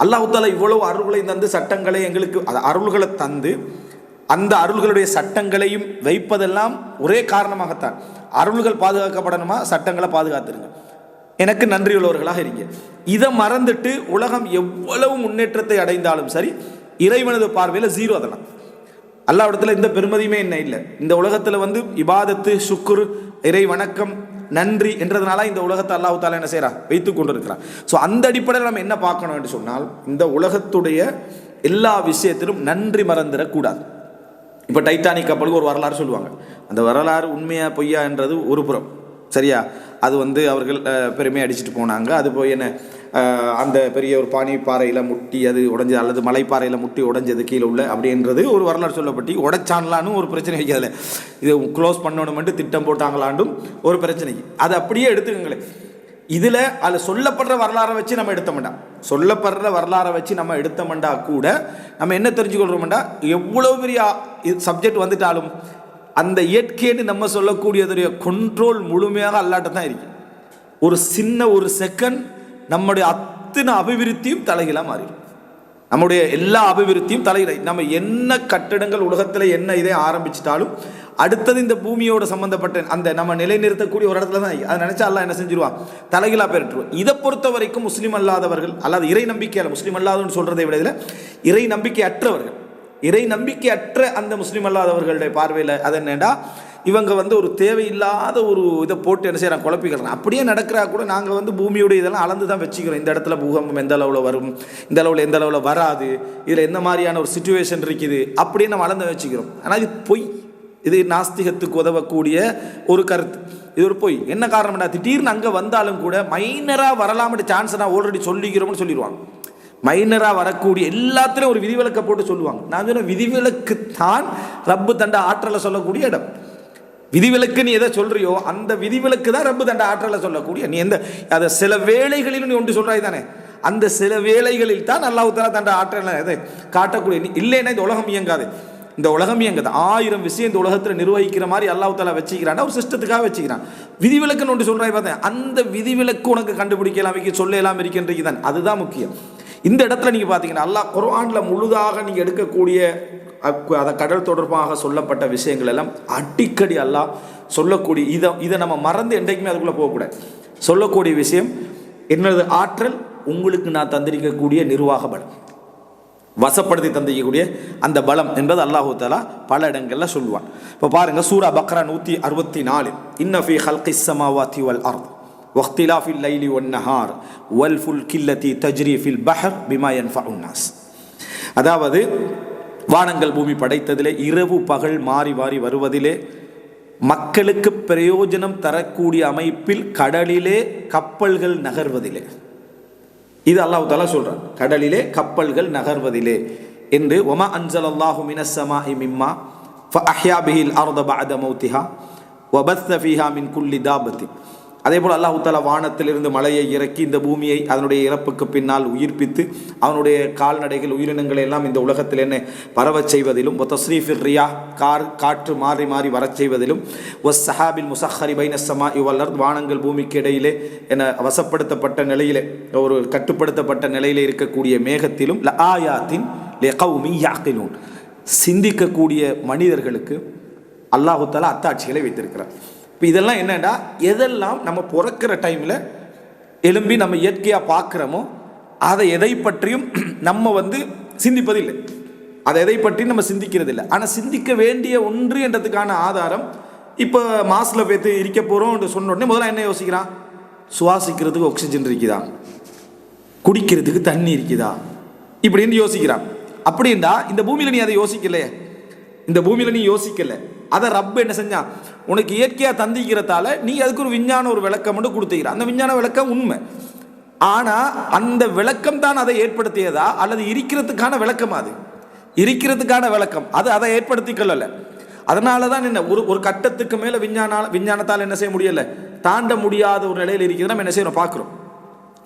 அல்லாஹ் தாலா இவ்வளவு அருள்களை தந்து சட்டங்களை எங்களுக்கு அருள்களை தந்து அந்த அருள்களுடைய சட்டங்களையும் வைப்பதெல்லாம் ஒரே காரணமாகத்தான். அருள்கள் பாதுகாக்கப்படணுமா, சட்டங்களை பாதுகாத்துருங்க, எனக்கு நன்றியுள்ளவர்களாக இருங்க. இதை மறந்துட்டு உலகம் எவ்வளவு முன்னேற்றத்தை அடைந்தாலும் சரி, இறைவனது பார்வையில் ஜீரோ. அதெல்லாம் அல்லாஹ்விடத்தில் இந்த பெருமதியுமே என்ன இல்லை. இந்த உலகத்தில் வந்து இபாதத்து, சுக்குர், இறை வணக்கம், நன்றி என்றதுனால இந்த உலகத்தை அல்லாஹ் தாலா என்ன செய்கிறான், வைத்து கொண்டு இருக்கிறான். ஸோ அந்த அடிப்படையில் நம்ம என்ன பார்க்கணும் என்று சொன்னால், இந்த உலகத்துடைய எல்லா விஷயத்திலும் நன்றி மறந்துடக்கூடாது. இப்போ டைட்டானிக் கப்பலுக்கு ஒரு வரலாறு சொல்லுவாங்க, அந்த வரலாறு உண்மையா பொய்யா என்றது ஒரு புறம், சரியா, அது வந்து அவர்கள் பெருமையாக அடிச்சுட்டு போனாங்க. அது போய் என்ன அந்த பெரிய ஒரு பாறையில் முட்டி அது உடைஞ்சது, அல்லது மலைப்பாறையில் முட்டி உடைஞ்சது கீழே உள்ள அப்படின்றது ஒரு வரலாறு சொல்லப்பட்டு, உடைச்சான்லான்னு ஒரு பிரச்சனை வைக்காதுல, இது க்ளோஸ் பண்ணணுமென்ட்டு திட்டம் போட்டாங்களாண்டும் ஒரு பிரச்சனைக்கு, அது அப்படியே எடுத்துக்கங்களேன். இதில் அதில் சொல்லப்படுற வரலாறை வச்சு நம்ம எடுத்தோம்டா, சொல்லப்படுற வரலாறை வச்சு நம்ம எடுத்தோம்டா கூட நம்ம என்ன தெரிஞ்சுக்கொள்கிறோம்டா, எவ்வளோ பெரிய சப்ஜெக்ட் வந்துட்டாலும் அந்த இயற்கைன்னு நம்ம சொல்லக்கூடியதுடைய கண்ட்ரோல் முழுமையாக அல்லாட்ட தான் இருக்கு. ஒரு சின்ன ஒரு செகண்ட் நம்முடைய அத்தனை அபிவிருத்தியும் தலைகீழாக மாறிடும். நம்முடைய எல்லா அபிவிருத்தியும் தலைகீழ, நம்ம என்ன கட்டடங்கள் உலகத்தில் என்ன இதை ஆரம்பிச்சிட்டாலும் அடுத்தது இந்த பூமியோட சம்பந்தப்பட்ட அந்த நம்ம நிலைநிறுத்தக்கூடிய ஒரு இடத்துல தான் அதை நினைச்சா அல்லாஹ் என்ன செஞ்சிருவான், தலைகீழா பெற்றுருவோம். இதை பொறுத்த வரைக்கும் முஸ்லீம் அல்லாதவர்கள், அல்லாத இறை நம்பிக்கையால், முஸ்லீம் அல்லாதவன்னு சொல்றதை விட இதில் இறை நம்பிக்கை அற்றவர்கள், இறை நம்பிக்கை அற்ற அந்த முஸ்லீம் அல்லாதவர்களுடைய பார்வையில் அது என்னடா, இவங்க வந்து ஒரு தேவையில்லாத ஒரு இதை போட்டு என்ன செய்யறாங்க, குழப்பிக்கிறாங்க. அப்படியே நடக்கிறா கூட நாங்கள் வந்து பூமியோட இதெல்லாம் அளந்து தான் வச்சுக்கிறோம். இந்த இடத்துல பூகம்பம் எந்த அளவில் வரும், இந்த அளவில் எந்த அளவில் வராது, இதில் எந்த மாதிரியான ஒரு சிச்சுவேஷன் இருக்குது, அப்படியே நம்ம அளந்து வச்சுக்கிறோம். ஆனால் இது பொய், இது நாஸ்திகத்துக்கு உதவக்கூடிய ஒரு கருத்து, இது ஒரு பொய். என்ன காரணம்னா, திடீர்னு அங்கே வந்தாலும் கூட மைனராக வரலாம்னு சான்ஸ் நான் ஆல்ரெடி சொல்லிக்கிறோம்னு சொல்லிடுவாங்க. மைனராக வரக்கூடிய எல்லாத்துலேயும் ஒரு விதிவிலக்கை போட்டு சொல்லுவாங்க. நான் சொன்ன விதிவிலக்குத்தான் ரப்பு தண்ட ஆற்றலை சொல்லக்கூடிய இடம். விதிவிலக்கு நீ எதை சொல்றியோ அந்த விதிவிலக்கு தான் ரப்பு தண்ட ஆற்றலை சொல்லக்கூடிய. நீ எந்த அதை சில வேளைகளில் நீ ஒன்று சொல்றாய் தானே, அந்த சில வேளைகளில் தான் அல்லாஹ் தஆலா தண்ட ஆற்றலை எதை காட்டக்கூடிய. இல்லைன்னா இந்த உலகம் இயங்காது. இந்த உலகம் இயங்குது 1000 விஷயம் இந்த உலகத்தில் நிர்வகிக்கிற மாதிரி அல்லாஹ் தஆலா வச்சுக்கிறான், ஒரு சிஸ்டத்துக்காக வச்சுக்கிறான். விதிவிலக்குன்னு ஒன்று சொல்றாய் பார்த்தேன், அந்த விதிவிலக்கு உனக்கு கண்டுபிடிக்கலாம் சொல்லலாம் இருக்கின்றது தான், அதுதான் முக்கியம். இந்த இடத்துல நீங்க பாத்தீங்கன்னா அல்லாஹ் குர்ஆன்ல முழுதாக நீங்க எடுக்கக்கூடிய அதை கடல் தொடர்பாக சொல்லப்பட்ட விஷயங்கள் எல்லாம் அடிக்கடி அல்லாஹ் சொல்லக்கூடிய இதை நம்ம மறந்து என்றைக்குமே அதுக்குள்ள போகக்கூடாது. சொல்லக்கூடிய விஷயம் என்னது? ஆற்றல், உங்களுக்கு நான் தந்திருக்கக்கூடிய நிர்வாக பலம், வசப்படுத்தி தந்திக்கக்கூடிய அந்த பலம் என்பது அல்லாஹு தஆலா பல இடங்கள்ல சொல்லுவான். இப்போ பாருங்க, சூரா பக்ரா 164, இன்ன ஃபீ ஹல்கிஸ் ஸமாவாதி வல் அர்த் வக்திலாஃபில் லைலி வன் நஹார் வல் ஃபுல்கி அல்லதி தஜ்ரி ஃபில் பஹர் பிமா யன்ஃபஉன் நாஸ். அதாவது வானங்கள் பூமி படைத்ததிலே, இரவு பகல் மாறி மாறி வருவதிலே, மக்களுக்கு பிரயோஜனம் தரக்கூடிய அமைப்பில் கடலிலே கப்பல்கள் நகர்வதிலே, இது அல்லாஹ் தஆலா சொல்றான், கடலிலே கப்பல்கள் நகர்வதிலே என்று. வமா அன்ஸலல்லாஹு மினஸ் ஸமாஇ மிம்மா ஃபஅஹ்யா பிஹில் அர்த பஅத மௌத்திஹா வபஸ்ஸ ஃபீஹா மின் குல்லி தாபத்தின். அதே போல் அல்லாஹ் தஆலா வானத்திலிருந்து மலையை இறக்கி இந்த பூமியை அதனுடைய இறப்புக்கு பின்னால் உயிர்ப்பித்து அவனுடைய கால்நடைகள் உயிரினங்களை எல்லாம் இந்த உலகத்தில் என்ன பரவச் செய்வதிலும், தஸ்ரீஃபிர் ரியா காற்று மாறி மாறி வரச் செய்வதிலும், வஸ் ஸஹாபில் முஸஹ்ஹரி பைனஸ் ஸமாஇ வல் அர்த் வானங்கள் பூமிக்கு இடையிலே என வசப்படுத்தப்பட்ட நிலையிலே, ஒரு கட்டுப்படுத்தப்பட்ட நிலையிலே இருக்கக்கூடிய மேகத்திலும், லஆயாத்தின் லிகௌமி யஅகிலூன், சிந்திக்கக்கூடிய மனிதர்களுக்கு அல்லாஹ் தஆலா அத்தாட்சிகளை வைத்திருக்கிறார். இப்போ இதெல்லாம் என்னென்னா, எதெல்லாம் நம்ம பிறக்கிற டைமில் எழும்பி நம்ம இயற்கையாக பார்க்குறோமோ அதை எதை பற்றியும் நம்ம சிந்திப்பதில்லை, அதை எதை பற்றியும் நம்ம சிந்திக்கிறதில்லை. ஆனால் சிந்திக்க வேண்டிய ஒன்று என்றதுக்கான ஆதாரம், இப்போ மாசில் பேத்து இருக்க போகிறோம் என்று சொன்ன உடனே முதல்ல என்ன யோசிக்கிறான்? சுவாசிக்கிறதுக்கு ஆக்சிஜன் இருக்குதா, குடிக்கிறதுக்கு தண்ணி இருக்குதா, இப்படின்னு யோசிக்கிறான். அப்படின்னா இந்த பூமியில் நீ அதை யோசிக்கலையே, இந்த பூமியில் நீ யோசிக்கலை. அதை ரப்பு என்ன செஞ்சான்? உனக்கு இயற்கையாக தந்திக்கிறதால நீ அதுக்கு ஒரு விஞ்ஞான ஒரு விளக்கம் மட்டும் கொடுத்துக்கிற. அந்த விஞ்ஞான விளக்கம் உண்மை, ஆனால் அந்த விளக்கம் தான் அதை ஏற்படுத்தியதா அல்லது இருக்கிறதுக்கான விளக்கம்? அது இருக்கிறதுக்கான விளக்கம், அது அதை ஏற்படுத்தி கொள்ளலை. அதனால தான் என்ன ஒரு கட்டத்துக்கு மேலே விஞ்ஞானத்தால் என்ன செய்ய முடியலை, தாண்ட முடியாத ஒரு நிலையில் இருக்கிறது நம்ம என்ன செய்யணும் பார்க்குறோம்.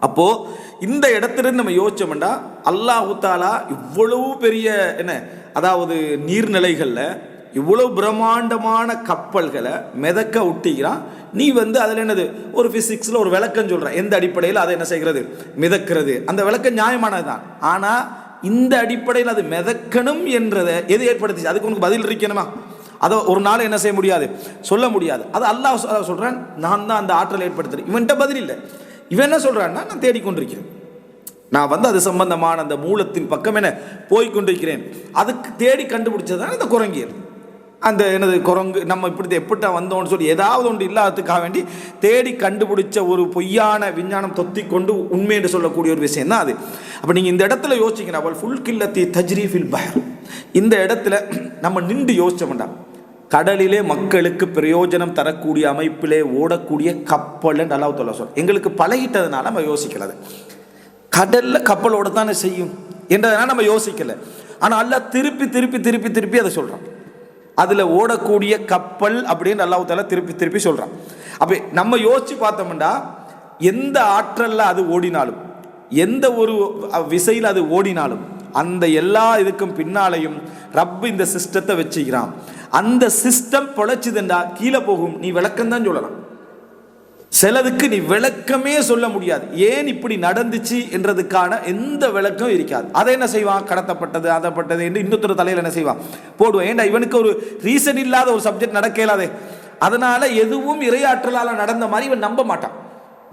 அப்போது இந்த இடத்துலேருந்து நம்ம யோசிச்சோம்னா அல்லாஹ் தஆலா இவ்வளவு பெரிய என்ன, அதாவது நீர்நிலைகளில் இவ்வளவு பிரம்மாண்டமான கப்பல்களை மிதக்க விட்டிக்கிறான். நீ அதில் என்னது ஒரு ஃபிசிக்ஸில் ஒரு விளக்கம் சொல்கிற, எந்த அடிப்படையில் அதை என்ன செய்கிறது, மிதக்கிறது. அந்த விளக்கம் நியாயமானது தான். ஆனால் இந்த அடிப்படையில் அது மிதக்கணும் என்றதை எது ஏற்படுத்திச்சு? அதுக்கு உனக்கு பதில் இருக்கணுமா? அதை ஒரு நாள் என்ன செய்ய முடியாது, சொல்ல முடியாது. அது அல்லாஹ் சொல்கிறான், நான் தான் அந்த ஆற்றலை ஏற்படுத்துகிறேன். இவன்கிட்ட பதில் இல்லை. இவன் என்ன சொல்கிறான்னா, நான் தேடிக்கொண்டிருக்கிறேன், நான் அது சம்பந்தமான அந்த மூலத்தின் பக்கம் என்ன போய்கொண்டிருக்கிறேன். அதுக்கு தேடி கண்டுபிடிச்சதுதான் இந்த குரங்கியல். அந்த என்னது குரங்கு, நம்ம இப்படி எப்படிட்டா வந்தோம்னு சொல்லி ஏதாவது ஒன்று இல்லாததுக்காக வேண்டி தேடி கண்டுபிடிச்ச ஒரு பொய்யான விஞ்ஞானம் தொத்தி கொண்டு உண்மை என்று சொல்லக்கூடிய ஒரு விஷயம் தான் அது. அப்போ நீங்கள் இந்த இடத்துல யோசிக்கணும், அவள் ஃபுல்கி அல்லதி தஜ்ரி ஃபில் பஹர். இந்த இடத்துல நம்ம நின்று யோசிச்ச வேண்டாம். கடலிலே மக்களுக்கு பிரயோஜனம் தரக்கூடிய அமைப்பிலே ஓடக்கூடிய கப்பல் என்று அல்லாஹ் தஆலா சொல்றார். எங்களுக்கு பழகிட்டதுனால நம்ம யோசிக்கல, கடலில் கப்பலோட தானே செய்யும் என்றதுனால நம்ம யோசிக்கல. ஆனால் அல்லாஹ் திருப்பி திருப்பி திருப்பி திருப்பி அதை சொல்கிறான், அதில் ஓடக்கூடிய கப்பல் அப்படின்னு அல்லாஹ் தஆலா திருப்பி திருப்பி சொல்கிறான். அப்போ நம்ம யோசிச்சு பார்த்தோம்னா எந்த ஆற்றலில் அது ஓடினாலும், எந்த ஒரு விசையில் அது ஓடினாலும், அந்த எல்லா இதுக்கும் பின்னாலையும் ரப்பு இந்த சிஸ்டத்தை வச்சுக்கிறான். அந்த சிஸ்டம் பொழைச்சுதுண்டா கீழே போகும். நீ விளக்கம் தான் சொல்லலாம், சிலதுக்கு நீ விளக்கமே சொல்ல முடியாது. ஏன் இப்படி நடந்துச்சு என்றதுக்கான எந்த விளக்கம் இருக்காது. அதை என்ன செய்வான், கடத்தப்பட்டது அதப்பட்டது என்று இன்னொரு தலையில் என்ன செய்வான் போடுவான். ஏன்டா இவனுக்கு ஒரு ரீசன் இல்லாத ஒரு சப்ஜெக்ட் நடக்கலாதே, அதனால எதுவும் இறையாற்றலால் நடந்த மாதிரி இவன் நம்ப மாட்டான்.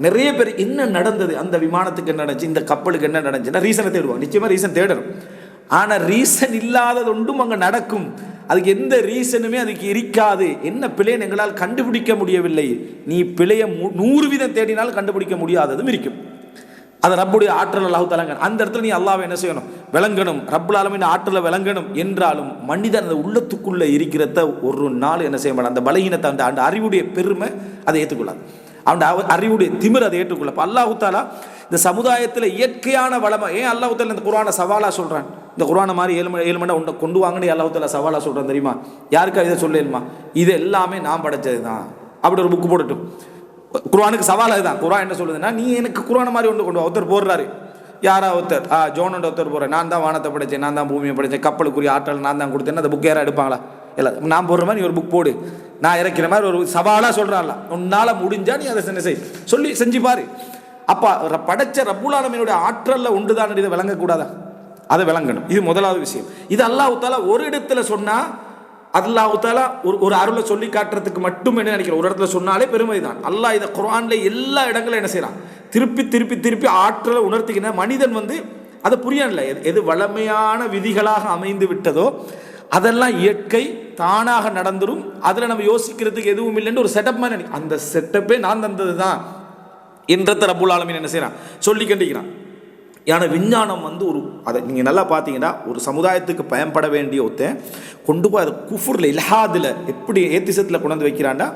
நிறைய பேர் என்ன நடந்தது, அந்த விமானத்துக்கு என்ன நடந்துச்சு, இந்த கப்பலுக்கு என்ன நடந்துச்சுன்னா ரீசனை தேடுவான். நிச்சயமா ரீசன் தேடணும். ஆனால் ரீசன் இல்லாதது ஒன்றும் அங்கே நடக்கும். அதுக்கு எந்த ரீசனுமே அதுக்கு இருக்காது. என்ன பிழைன்னு எங்களால் கண்டுபிடிக்க முடியவில்லை. நீ பிழையை 100% தேடினாலும் கண்டுபிடிக்க முடியாததும் இருக்கும். அது ரப்புடைய ஆற்றல் அல்லாஹ் தஆலா. அந்த இடத்துல நீ அல்லாஹ்வை என்ன செய்யணும், விளங்கணும். ரப்புல் ஆலமீன் ஆற்றலை விளங்கணும் என்றாலும் மனிதன் அந்த உள்ளத்துக்குள்ளே இருக்கிறத ஒரு நாள் என்ன செய்ய மாட்டான். அந்த பலகீனத்தை, அந்த அறிவுடைய பெருமை அதை ஏற்றுக்கொள்ளாது. அவன் அறிவுடைய திமிர் அதை ஏற்றுக்கொள்ள. அல்லாஹ் தஆலா இந்த சமுதாயத்தில் இயற்கையான வளமை, ஏன் அல்லாஹ் தஆலா இந்த குர்ஆனை சவாலா சொல்றான்? இந்த குர்ஆனை மாதிரி 7 மணி உண்டை கொண்டு வாங்கன்னு அல்லாஹ் தஆலா சவாலாக சொல்கிறேன் தெரியுமா? யாருக்கா இதை சொல்லலுமா? இது எல்லாமே நான் படைச்சது தான். அப்படி ஒரு புக்கு போடட்டும். குர்ஆனுக்கு சவால் அதுதான். குர்ஆன் என்ன சொல்லுதுன்னா, நீ எனக்கு குர்ஆனை மாதிரி ஒன்று கொண்டு வா. ஒருத்தர் போடுறாரு, யாரா ஒருத்தர் ஜோனோட ஒருத்தர் போகிறேன், நான் தான் வானத்தை படைச்சேன், நான் தான் பூமியை படைச்சேன், கப்பலுக்குரிய ஆற்றல் நான் தான் கொடுத்தேன், அந்த புக் யாரும் எடுப்பாங்களா? இல்லை, நான் போடுற மாதிரி நீ ஒரு புக் போடு, நான் இறக்கிற மாதிரி ஒரு சவாலாக சொல்கிறான்ல, உன்னால் முடிஞ்சா நீ அதை செஞ்சு சொல்லி செஞ்சு பாரு. அப்போ படைச்ச ரப்புல் ஆலமீனுடைய ஆற்றலில் உண்டு தான் இதை விளங்கக்கூடாதா? அதை விளங்கணும். இது முதலாவது விஷயம். இது அல்லாஹ் தஆலா ஒரு இடத்துல சொன்னால் அல்லாஹ் தஆலா ஒரு அருளை சொல்லி காட்டுறதுக்கு மட்டும் என்ன நினைக்கிறேன், ஒரு இடத்துல சொன்னாலே பெருமை தான். அல்லாஹ் இதை குர்ஆன்ல எல்லா இடங்களும் என்ன செய்யறான், திருப்பி திருப்பி திருப்பி ஆற்றலை உணர்த்துகிற மனிதன் அதை புரியல. எது வளமையான விதிகளாக அமைந்து விட்டதோ அதெல்லாம் இயற்கை தானாக நடந்துடும், அதில் நம்ம யோசிக்கிறதுக்கு எதுவும் இல்லைன்னு ஒரு செட்டப் மாதிரி அந்த செட்டப்பே நான் தந்தது தான் என்றத ரப்புல் ஆலமீன் என்ன செய்யறான் சொல்லி கண்டிக்கிறான். ஏன்னா விஞ்ஞானம் ஒரு அதை நீங்கள் நல்லா பார்த்தீங்கன்னா ஒரு சமுதாயத்துக்கு பயன்பட வேண்டிய ஒருத்தன் கொண்டு போய் அதை குஃபுரில் இல்ஹாதில் எப்படி ஏத்திசத்தில் கொண்டு வந்து வைக்கிறான்டா,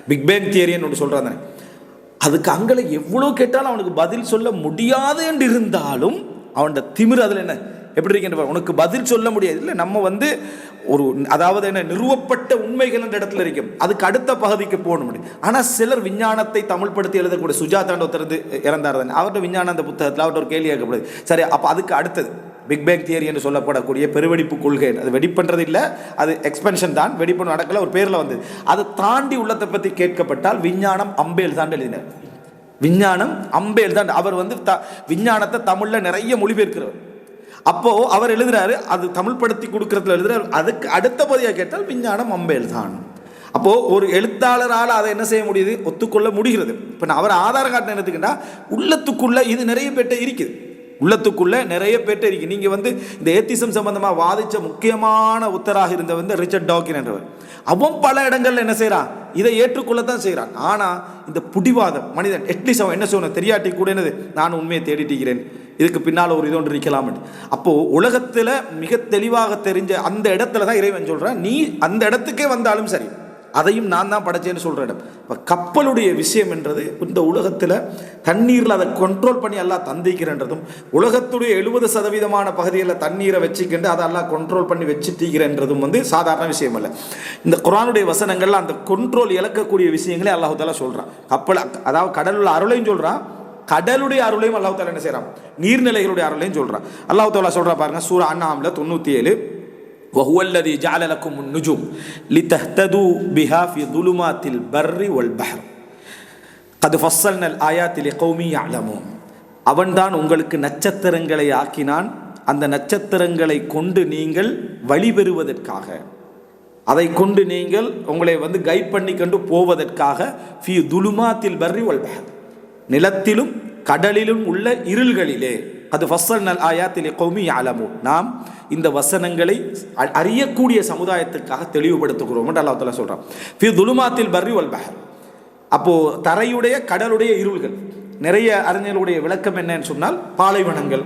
பிக் பேங் தியரின்னு ஒன்று சொல்கிறாங்க. அதுக்கு அங்கே எவ்வளோ கேட்டாலும் அவனுக்கு பதில் சொல்ல முடியாது என்று இருந்தாலும் அவனோட திமிர் அதில் என்ன எப்படி இருக்கின்ற, உனக்கு பதில் சொல்ல முடியாது. இல்லை, நம்ம ஒரு அதாவது என்ன நிறுவப்பட்ட உண்மைகள் என்ற இடத்துல இருக்கும், அதுக்கு அடுத்த பகுதிக்கு போக முடியும். ஆனால் சிலர் விஞ்ஞானத்தை தமிழ்படுத்தி எழுதக்கூடிய சுஜாதாண்ட ஒருத்தர் இறந்தார் தானே, அவர்கிட்ட விஞ்ஞானம் அந்த புத்தகத்தில் அவர்கிட்ட ஒரு கேள்வி கேட்கப்படுது. சரி, அப்போ அதுக்கு அடுத்தது பிக் பேங் தியரி என்று சொல்லப்படக்கூடிய பெருவெடிப்பு கொள்கை, அது வெடிப்பண்றது இல்லை, அது எக்ஸ்பென்ஷன் தான், வெடிப்பு நடக்கல, ஒரு பேரில் வந்தது. அதை தாண்டி உள்ளத்தை பற்றி கேட்கப்பட்டால் விஞ்ஞானம் அம்பேல் தான் எழுதினார். விஞ்ஞானம் அம்பேல் தான். அவர் விஞ்ஞானத்தை தமிழில் நிறைய மொழிபெயர்க்கிறவர். அப்போ அவர் எழுதுறாரு, அது தமிழ் படுத்தி கொடுக்கறதுல எழுதுறாரு. அதுக்கு அடுத்த பதியாக கேட்டால் விஞ்ஞானம் அம்பேல் தான். அப்போ ஒரு எழுத்தாளரால் அதை என்ன செய்ய முடியுது, ஒத்துக்கொள்ள முடிகிறது. இப்போ நான் அவர் ஆதார காட்ட எடுத்துக்கிட்டா உள்ளத்துக்குள்ள இது நிறைய பேர்ட்ட இருக்குது, உள்ளத்துக்குள்ள நிறைய பேர்ட்ட இருக்கு. நீங்க இந்த ஏத்திசம் சம்பந்தமா வாதிச்ச முக்கியமான உத்தராக இருந்த ரிச்சர்ட் டாக்கின் என்றவர், அவன் பல இடங்கள்ல என்ன செய்யறான், இதை ஏற்றுக்கொள்ளத்தான் செய்யறான். ஆனா இந்த புடிவாதம் மனிதன் அட்லீஸ்ட் அவன் என்ன சொன்ன தெரியாட்டி கூட என்னது, நான் உண்மையை தேடிட்டுக்கிறேன், இதுக்கு பின்னால் ஒரு இது ஒன்று இருக்கலாம். அப்போ உலகத்துல மிக தெளிவாக தெரிஞ்ச அந்த இடத்துல தான் இறைவன் சொல்றான், நீ அந்த இடத்துக்கே வந்தாலும் சரி அதையும் நான் தான் படைச்சேன்னு சொல்ற இடம். இப்போ கப்பலுடைய விஷயம் என்றது இந்த உலகத்தில் தண்ணீரில் அதை கண்ட்ரோல் பண்ணி எல்லாம் தந்திக்கிறன்றதும், உலகத்துடைய 70% பகுதிகளில் தண்ணீரை வச்சுக்கிட்டு அதை எல்லாம் கண்ட்ரோல் பண்ணி வச்சுட்டீங்கிறன்றதும் சாதாரண விஷயம் அல்ல. இந்த குர்ஆனுடைய வசனங்கள்ல அந்த கண்ட்ரோல் இழக்கக்கூடிய விஷயங்களே அல்லாஹ் தஆலா சொல்றான். கப்பல் அதாவது கடலுள்ள அருளையும் சொல்றான், கடலுடைய அருளையும் அல்லாஹ் தஆலா என்ன செய்யறான், நீர்நிலைகளுடைய அருளையும் சொல்றான். அல்லாஹ் தஆலா சொல்றா பாருங்க, சூரா அன்ஆம்ல 97, وهو الذي جعل لكم النجوم لتهتدوا بها في ظلمات البر والبحر قد فصلنا الآيات لقوم يعلمون. அவன்தான் உங்களுக்கு நட்சத்திரங்களை ஆக்கினான், அந்த நட்சத்திரங்களை கொண்டு நீங்கள் வழி பெறுவதற்காக, அதை கொண்டு நீங்கள் உங்களை கைட் பண்ணி கொண்டு போவதற்காக ஃபி துலுமாத்தில் பர்ரி வல் பஹர், நிலத்திலும் கடலிலும் உள்ள இருள்களிலே, அது ஃபஸ்ஸல்னல் ஆயாத்தில் கௌமி யஅலமூன், நாம் இந்த வசனங்களை அறியக்கூடிய சமுதாயத்துக்காக தெளிவுபடுத்துகிறோம் என்று அல்லாஹ் தஆலா சொல்றான். ஃபி துலுமாத்தில் பர்ரி வல் பஹர், அப்போ தரையுடைய கடலுடைய இருள்கள். நிறைய அறிஞர்களுடைய விளக்கம் என்னன்னு சொன்னால், பாலைவனங்கள்,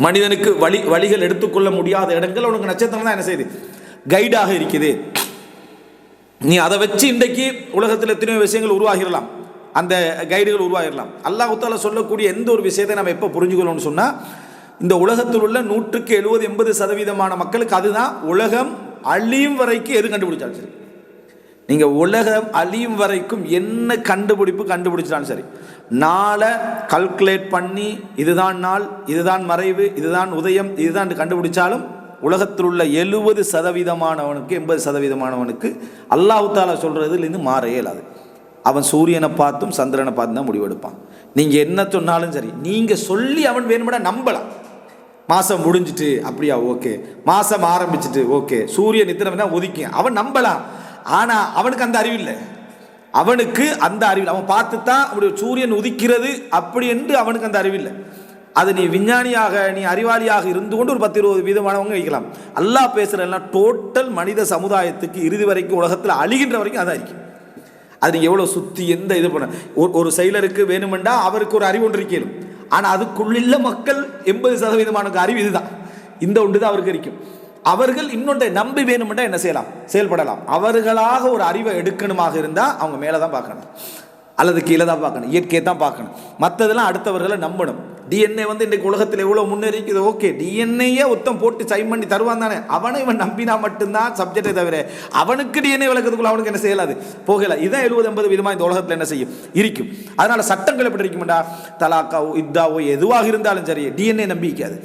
மனிதனுக்கு வழிகள் எடுத்துக்கொள்ள முடியாத இடங்கள் உனக்கு நட்சத்திரம் தான் என்ன செய்யுது, கைடாக இருக்குது. நீ அதை வச்சு இன்றைக்கு உலகத்தில் எத்தனையோ விஷயங்கள் உருவாகிடலாம், அந்த கைடுகள் உருவாகிடலாம். அல்லாஹ் தஆலா சொல்லக்கூடிய எந்த ஒரு விஷயத்தை நம்ம எப்போ புரிஞ்சுக்கணும்னு சொன்னால், இந்த உலகத்தில் உள்ள 100-70% மக்களுக்கு அதுதான் உலகம் அழியும் வரைக்கும் எது கண்டுபிடிச்சாலும் சரி, நீங்கள் உலகம் அழியும் வரைக்கும் என்ன கண்டுபிடிச்சாலும் சரி, நாளை கல்குலேட் பண்ணி இதுதான் நாள், இதுதான் மறைவு, இதுதான் உதயம், இதுதான் கண்டுபிடிச்சாலும் உலகத்தில் உள்ள 70%-க்கு 80%-க்கு அல்லாஹ் தஆலா சொல்றதுலேருந்து மாற இயலாது. அவன் சூரியனை பார்த்தும் சந்திரனை பார்த்து தான் முடிவெடுப்பான். நீங்கள் என்ன சொன்னாலும் சரி, நீங்கள் சொல்லி அவன் வேணுமெடா நம்பலாம். மாதம் முடிஞ்சிட்டு அப்படியா, ஓகே, மாதம் ஆரம்பிச்சுட்டு ஓகே, சூரியன் இத்தனை தான் ஒதுக்கி அவன் நம்பலாம். ஆனால் அவனுக்கு அந்த அறிவு இல்லை, அவனுக்கு அந்த அறிவில் அவன் பார்த்து தான் அப்படி சூரியன் உதிக்கிறது அப்படி என்று அவனுக்கு அந்த அறிவில்லை. அது நீ விஞ்ஞானியாக நீ அறிவாளியாக இருந்து கொண்டு ஒரு 10-20% வைக்கலாம். அல்லாஹ் பேசுகிறதெல்லாம் டோட்டல் மனித சமுதாயத்துக்கு இறுதி வரைக்கும் உலகத்தில் அழிகின்ற வரைக்கும் அதான் இருக்கு. அது நீங்கள் எவ்வளோ சுற்றி எந்த இது பண்ண ஒரு செயலருக்கு வேணுமெண்டா அவருக்கு ஒரு அறிவு ஒன்று இருக்கலும், ஆனால் அதுக்குள்ள மக்கள் 80% அறிவு இதுதான், இந்த ஒன்று தான் அவருக்கு இருக்கும். அவர்கள் இன்னொன்றை நம்பி வேணுமெண்டா என்ன செய்யலாம், செயல்படலாம். அவர்களாக ஒரு அறிவை எடுக்கணுமாக இருந்தால் அவங்க மேலே தான் பார்க்கணும் அல்லது கீழே தான் பார்க்கணும், இயற்கையை தான் பார்க்கணும். மற்றதெல்லாம் அடுத்தவர்களை நம்பணும். டிஎன்ஏ வந்து இன்றைக்கு உலகத்தில் எவ்வளோ முன்னேறிக்குது. ஓகே, டிஎன்ஏயே ஒருத்தம் போட்டு சைன் பண்ணி தருவான் தானே, அவனை இவன் நம்பினா மட்டும்தான் சப்ஜெக்டை தவிர அவனுக்கு டிஎன்ஏ விளக்கத்துக்குள்ள அவனுக்கு என்ன செய்யலாது, போகல. இதான் 70-80% இந்த உலகத்தில் என்ன செய்யும் இருக்கும். அதனால சட்டங்கள் எப்படி இருக்கும்டா, தலாக்காவோ இத்தாவோ எதுவாக இருந்தாலும் சரி டிஎன்ஏ நம்பிக்காது.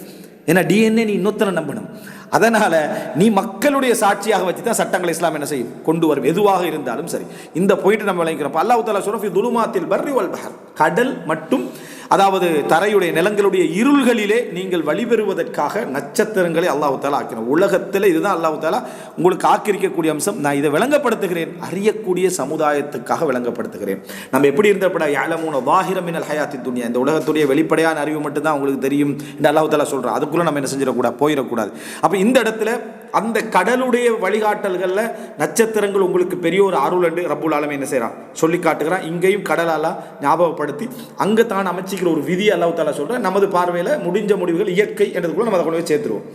ஏன்னா டிஎன்ஏ நீ இன்னொத்தனை நம்பணும். அதனால நீ மக்களுடைய சாட்சியாக வச்சு தான் சட்டங்களை இஸ்லாம் என்ன செய்யும், கொண்டு வரும், எதுவாக இருந்தாலும் சரி. இந்த பாயிண்ட் நம்ம விளங்கிக்கிறோம். அல்லாஹ் தஆலா சொல்றான், ஃபி துலுமாத்தில் பர்ரி வல் பஹர், கடல் மற்றும் அதாவது தரையுடைய நிலங்களுடைய இருள்களிலே நீங்கள் வழிபெறுவதற்காக நட்சத்திரங்களை அல்லாஹ் தஆலா ஆக்கினான். உலகத்தில் இதுதான் அல்லாஹ் தஆலா உங்களுக்கு ஆக்கிரிக்கக்கூடிய அம்சம். நான் இதை விளங்கப்படுத்துகிறேன், அறியக்கூடிய சமுதாயத்துக்காக விளங்கப்படுத்துகிறேன். நம்ம எப்படி இருந்தப்பட யஅலமூன ஸாஹிர மினல் ஹயாத்தி துன்யா, இந்த உலகத்துடைய வெளிப்படையான அறிவு மட்டும்தான் உங்களுக்கு தெரியும் இந்த அல்லாஹ் தஆலா சொல்றான். அதுக்குள்ள நம்ம என்ன செஞ்சிடக்கூடாது, போயிடக்கூடாது. அப்போ இந்த இடத்துல அந்த கடலுடைய வழிகாட்டல்களில் நட்சத்திரங்கள் உங்களுக்கு பெரிய ஒரு அருள் என்று ரப்புல் ஆலமீன் என்ன செய்கிறான், சொல்லி காட்டுகிறான். இங்கேயும் கடலால் ஞாபகப்படுத்தி அங்கே தான் அமைச்சிக்கிற ஒரு விதி அல்லாஹ் தஆலா சொல்கிறேன். நமது பார்வையில் முடிஞ்ச முடிவுகள் இயற்கை என்றதுக்குள்ள நம்ம அதை கொண்டு போய் சேர்த்துருவோம்.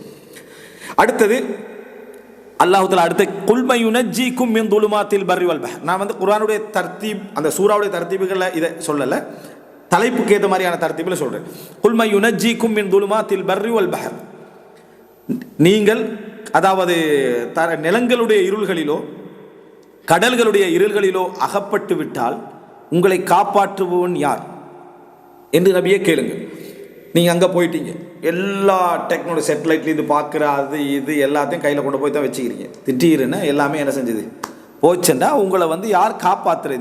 அடுத்தது அல்லாஹ் தஆலா அடுத்த குல் யுனஜ்ஜீக்கும் மின் துலுமாத்தில் பர்ரி வல் பஹர். நான் வந்து குர்ஆனுடைய தர்த்தீப், அந்த சூராவுடைய தர்த்தீபுகளில் இதை சொல்லலை, தலைப்புக்கு ஏற்ற மாதிரியான தர்த்தீபில் சொல்கிறேன். குல் யுனஜ்ஜீக்கும் மின் துலுமாத்தில் பர்ரி வல் பஹர், நீங்கள் அதாவது நிலங்களுடைய இருள்களிலோ கடல்களுடைய இருள்களிலோ அகப்பட்டு விட்டால் உங்களை காப்பாற்றுபவன் யார் என்று நபியே கேளுங்க. நீங்கள் அங்கே போயிட்டீங்க, எல்லா டெக்னாலஜி சேட்டலைட்லேருந்து பார்க்குற அது இது எல்லாத்தையும் கையில் கொண்டு போய் தான் வச்சுக்கிறீங்க. திடீர்னு எல்லாமே என்ன செஞ்சது போச்சுண்டா உங்களை வந்து யார் காப்பாற்றுற?